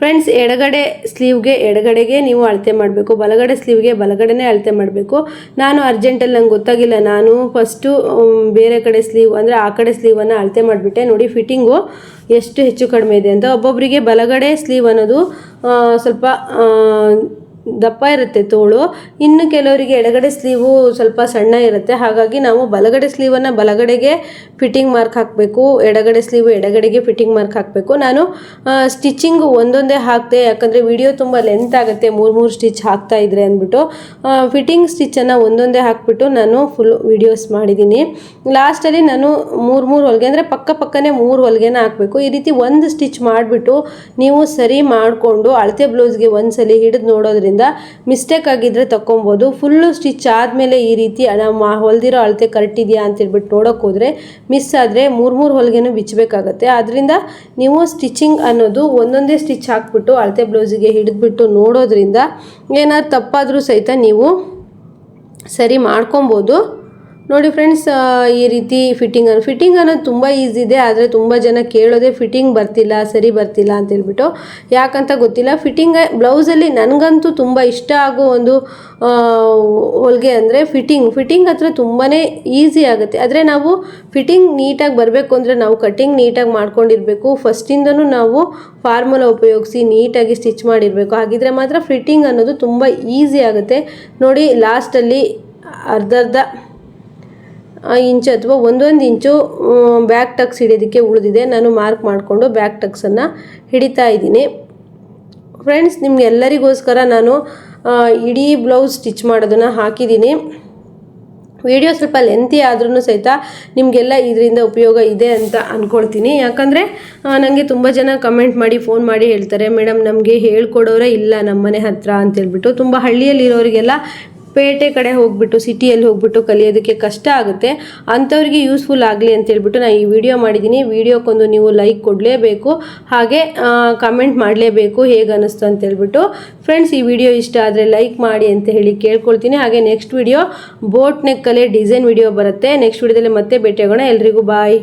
ಫ್ರೆಂಡ್ಸ್, ಎಡಗಡೆ ಸ್ಲೀವ್ಗೆ ಎಡಗಡೆಗೆ ನೀವು ಅಳತೆ ಮಾಡಬೇಕು, ಬಲಗಡೆ ಸ್ಲೀವ್ಗೆ ಬಲಗಡೆನೇ ಅಳತೆ ಮಾಡಬೇಕು. ನಾನು ಅರ್ಜೆಂಟಲ್ಲಿ ನಂಗೆ ಗೊತ್ತಾಗಿಲ್ಲ, ನಾನು ಫಸ್ಟು ಬೇರೆ ಕಡೆ ಸ್ಲೀವ್ ಅಂದರೆ ಆ ಕಡೆ ಸ್ಲೀವನ್ನು ಅಳತೆ ಮಾಡಿಬಿಟ್ಟೆ. ನೋಡಿ ಫಿಟ್ಟಿಂಗು ಎಷ್ಟು ಹೆಚ್ಚು ಕಡಿಮೆ ಇದೆ ಅಂತ. ಒಬ್ಬೊಬ್ಬರಿಗೆ ಬಲಗಡೆ ಸ್ಲೀವ್ ಅನ್ನೋದು ಸ್ವಲ್ಪ ದಪ್ಪ ಇರುತ್ತೆ ತೋಳು. ಇನ್ನು ಕೆಲವರಿಗೆ ಎಡಗಡೆ ಸ್ಲೀವು ಸ್ವಲ್ಪ ಸಣ್ಣ ಇರುತ್ತೆ, ಹಾಗಾಗಿ ನಾವು ಬಲಗಡೆ ಸ್ಲೀವನ್ನು ಬಲಗಡೆಗೆ ಫಿಟ್ಟಿಂಗ್ ಮಾರ್ಕ್ ಹಾಕಬೇಕು, ಎಡಗಡೆ ಸ್ಲೀವು ಎಡಗಡೆಗೆ ಫಿಟ್ಟಿಂಗ್ ಮಾರ್ಕ್ ಹಾಕಬೇಕು. ನಾನು ಸ್ಟಿಚಿಂಗ್ ಒಂದೊಂದೇ ಹಾಕ್ತೆ, ಯಾಕಂದರೆ ವಿಡಿಯೋ ತುಂಬ ಲೆಂತ್ ಆಗುತ್ತೆ 3 ಸ್ಟಿಚ್ ಹಾಕ್ತಾ ಇದ್ರೆ ಅಂದ್ಬಿಟ್ಟು ಫಿಟ್ಟಿಂಗ್ ಸ್ಟಿಚ್ಚನ್ನು ಒಂದೊಂದೇ ಹಾಕ್ಬಿಟ್ಟು ನಾನು ಫುಲ್ ವಿಡಿಯೋಸ್ ಮಾಡಿದ್ದೀನಿ. ಲಾಸ್ಟಲ್ಲಿ ನಾನು 3 ಹೊಲಿಗೆ ಅಂದರೆ ಪಕ್ಕನೇ 3 ಹೊಲಿಗೆನ ಹಾಕಬೇಕು. ಈ ರೀತಿ ಒಂದು ಸ್ಟಿಚ್ ಮಾಡಿಬಿಟ್ಟು ನೀವು ಸರಿ ಮಾಡಿಕೊಂಡು ಅಳತೆ ಬ್ಲೌಸ್ಗೆ ಒಂದ್ಸಲಿ ಹಿಡಿದು ನೋಡೋದ್ರಿಂದ ಮಿಸ್ಟೇಕ್ ಆಗಿದ್ರೆ ತಗೊಬೋದು. ಫುಲ್ಲು ಸ್ಟಿಚ್ ಆದಮೇಲೆ ಈ ರೀತಿ ನಾವು ಹೊಲ್ದಿರೋ ಅಳತೆ ಕರೆಕ್ಟ್ ಇದೆಯಾ ಅಂತೇಳ್ಬಿಟ್ಟು ನೋಡೋಕೆ ಹೋದರೆ ಮಿಸ್ ಆದರೆ 3 ಹೊಲಿಗೆನೂ ಬಿಚ್ಚಬೇಕಾಗತ್ತೆ. ಆದ್ದರಿಂದ ನೀವು ಸ್ಟಿಚಿಂಗ್ ಅನ್ನೋದು ಒಂದೊಂದೇ ಸ್ಟಿಚ್ ಹಾಕ್ಬಿಟ್ಟು ಅಳತೆ ಬ್ಲೌಸಿಗೆ ಹಿಡಿದ್ಬಿಟ್ಟು ನೋಡೋದ್ರಿಂದ ಏನಾದ್ರು ತಪ್ಪಾದರೂ ಸಹಿತ ನೀವು ಸರಿ ಮಾಡ್ಕೊಬೋದು. ನೋಡಿ ಫ್ರೆಂಡ್ಸ್, ಈ ರೀತಿ ಫಿಟ್ಟಿಂಗ್ ಅನ್ನೋದು ತುಂಬ ಈಸಿ ಇದೆ, ಆದರೆ ತುಂಬ ಜನ ಕೇಳೋದೇ ಫಿಟ್ಟಿಂಗ್ ಬರ್ತಿಲ್ಲ, ಸರಿ ಬರ್ತಿಲ್ಲ ಅಂತೇಳ್ಬಿಟ್ಟು. ಯಾಕಂತ ಗೊತ್ತಿಲ್ಲ. ಬ್ಲೌಸಲ್ಲಿ ನನಗಂತೂ ತುಂಬ ಇಷ್ಟ ಆಗೋ ಒಂದು ಹೊಲಿಗೆ ಅಂದರೆ ಫಿಟ್ಟಿಂಗ್ ಹತ್ರ ತುಂಬಾ ಈಸಿ ಆಗುತ್ತೆ. ಆದರೆ ನಾವು ಫಿಟ್ಟಿಂಗ್ ನೀಟಾಗಿ ಬರಬೇಕು ಅಂದರೆ ನಾವು ಕಟ್ಟಿಂಗ್ ನೀಟಾಗಿ ಮಾಡ್ಕೊಂಡಿರಬೇಕು. ಫಸ್ಟಿಂದನೂ ನಾವು ಫಾರ್ಮುಲಾ ಉಪಯೋಗಿಸಿ ನೀಟಾಗಿ ಸ್ಟಿಚ್ ಮಾಡಿರಬೇಕು. ಹಾಗಿದ್ರೆ ಮಾತ್ರ ಫಿಟ್ಟಿಂಗ್ ಅನ್ನೋದು ತುಂಬ ಈಸಿ ಆಗುತ್ತೆ. ನೋಡಿ, ಲಾಸ್ಟಲ್ಲಿ ಅರ್ಧ ಇಂಚ್ ಅಥವಾ 1 ಇಂಚು ಬ್ಯಾಕ್ ಟಕ್ಸ್ ಹಿಡಿಯೋದಕ್ಕೆ ಉಳಿದಿದೆ. ನಾನು ಮಾರ್ಕ್ ಮಾಡಿಕೊಂಡು ಬ್ಯಾಕ್ ಟಕ್ಸನ್ನು ಹಿಡಿತಾ ಇದ್ದೀನಿ. ಫ್ರೆಂಡ್ಸ್, ನಿಮ್ಗೆಲ್ಲರಿಗೋಸ್ಕರ ನಾನು ಇಡೀ ಬ್ಲೌಸ್ ಸ್ಟಿಚ್ ಮಾಡೋದನ್ನು ಹಾಕಿದ್ದೀನಿ. ವಿಡಿಯೋ ಸ್ವಲ್ಪ ಲೆಂತಿ ಆದ್ರೂ ಸಹಿತ ನಿಮಗೆಲ್ಲ ಇದರಿಂದ ಉಪಯೋಗ ಇದೆ ಅಂತ ಅಂದ್ಕೊಳ್ತೀನಿ. ಯಾಕಂದರೆ ನನಗೆ ತುಂಬ ಜನ ಕಮೆಂಟ್ ಮಾಡಿ ಫೋನ್ ಮಾಡಿ ಹೇಳ್ತಾರೆ, ಮೇಡಮ್ ನಮಗೆ ಹೇಳ್ಕೊಡೋರೇ ಇಲ್ಲ ನಮ್ಮ ಮನೆ ಹತ್ರ ಅಂತೇಳ್ಬಿಟ್ಟು. ತುಂಬ ಹಳ್ಳಿಯಲ್ಲಿರೋರಿಗೆಲ್ಲ ಪೇಟೆ ಕಡೆ ಹೋಗ್ಬಿಟ್ಟು ಸಿಟಿಯಲ್ಲಿ ಹೋಗ್ಬಿಟ್ಟು ಕಲಿಯೋದಕ್ಕೆ ಕಷ್ಟ ಆಗುತ್ತೆ. ಅಂಥವ್ರಿಗೆ ಯೂಸ್ಫುಲ್ ಆಗಲಿ ಅಂತೇಳ್ಬಿಟ್ಟು ನಾನು ಈ ವಿಡಿಯೋ ಮಾಡಿದ್ದೀನಿ. ವಿಡಿಯೋಕ್ಕೊಂದು ನೀವು ಲೈಕ್ ಕೊಡಲೇಬೇಕು, ಹಾಗೆ ಕಮೆಂಟ್ ಮಾಡಲೇಬೇಕು ಹೇಗೆ ಅನ್ನಿಸ್ತು ಅಂತೇಳ್ಬಿಟ್ಟು. ಫ್ರೆಂಡ್ಸ್, ಈ ವಿಡಿಯೋ ಇಷ್ಟ ಆದರೆ ಲೈಕ್ ಮಾಡಿ ಅಂತ ಹೇಳಿ ಕೇಳ್ಕೊಳ್ತೀನಿ. ಹಾಗೆ ನೆಕ್ಸ್ಟ್ ವಿಡಿಯೋ ಬೋಟ್ ನೆಕ್ಕಲ್ಲೇ ಡಿಸೈನ್ ವಿಡಿಯೋ ಬರುತ್ತೆ. ನೆಕ್ಸ್ಟ್ ವಿಡಿಯೋದಲ್ಲಿ ಮತ್ತೆ ಭೇಟಿಯಾಗೋಣ. ಎಲ್ರಿಗೂ ಬಾಯ್.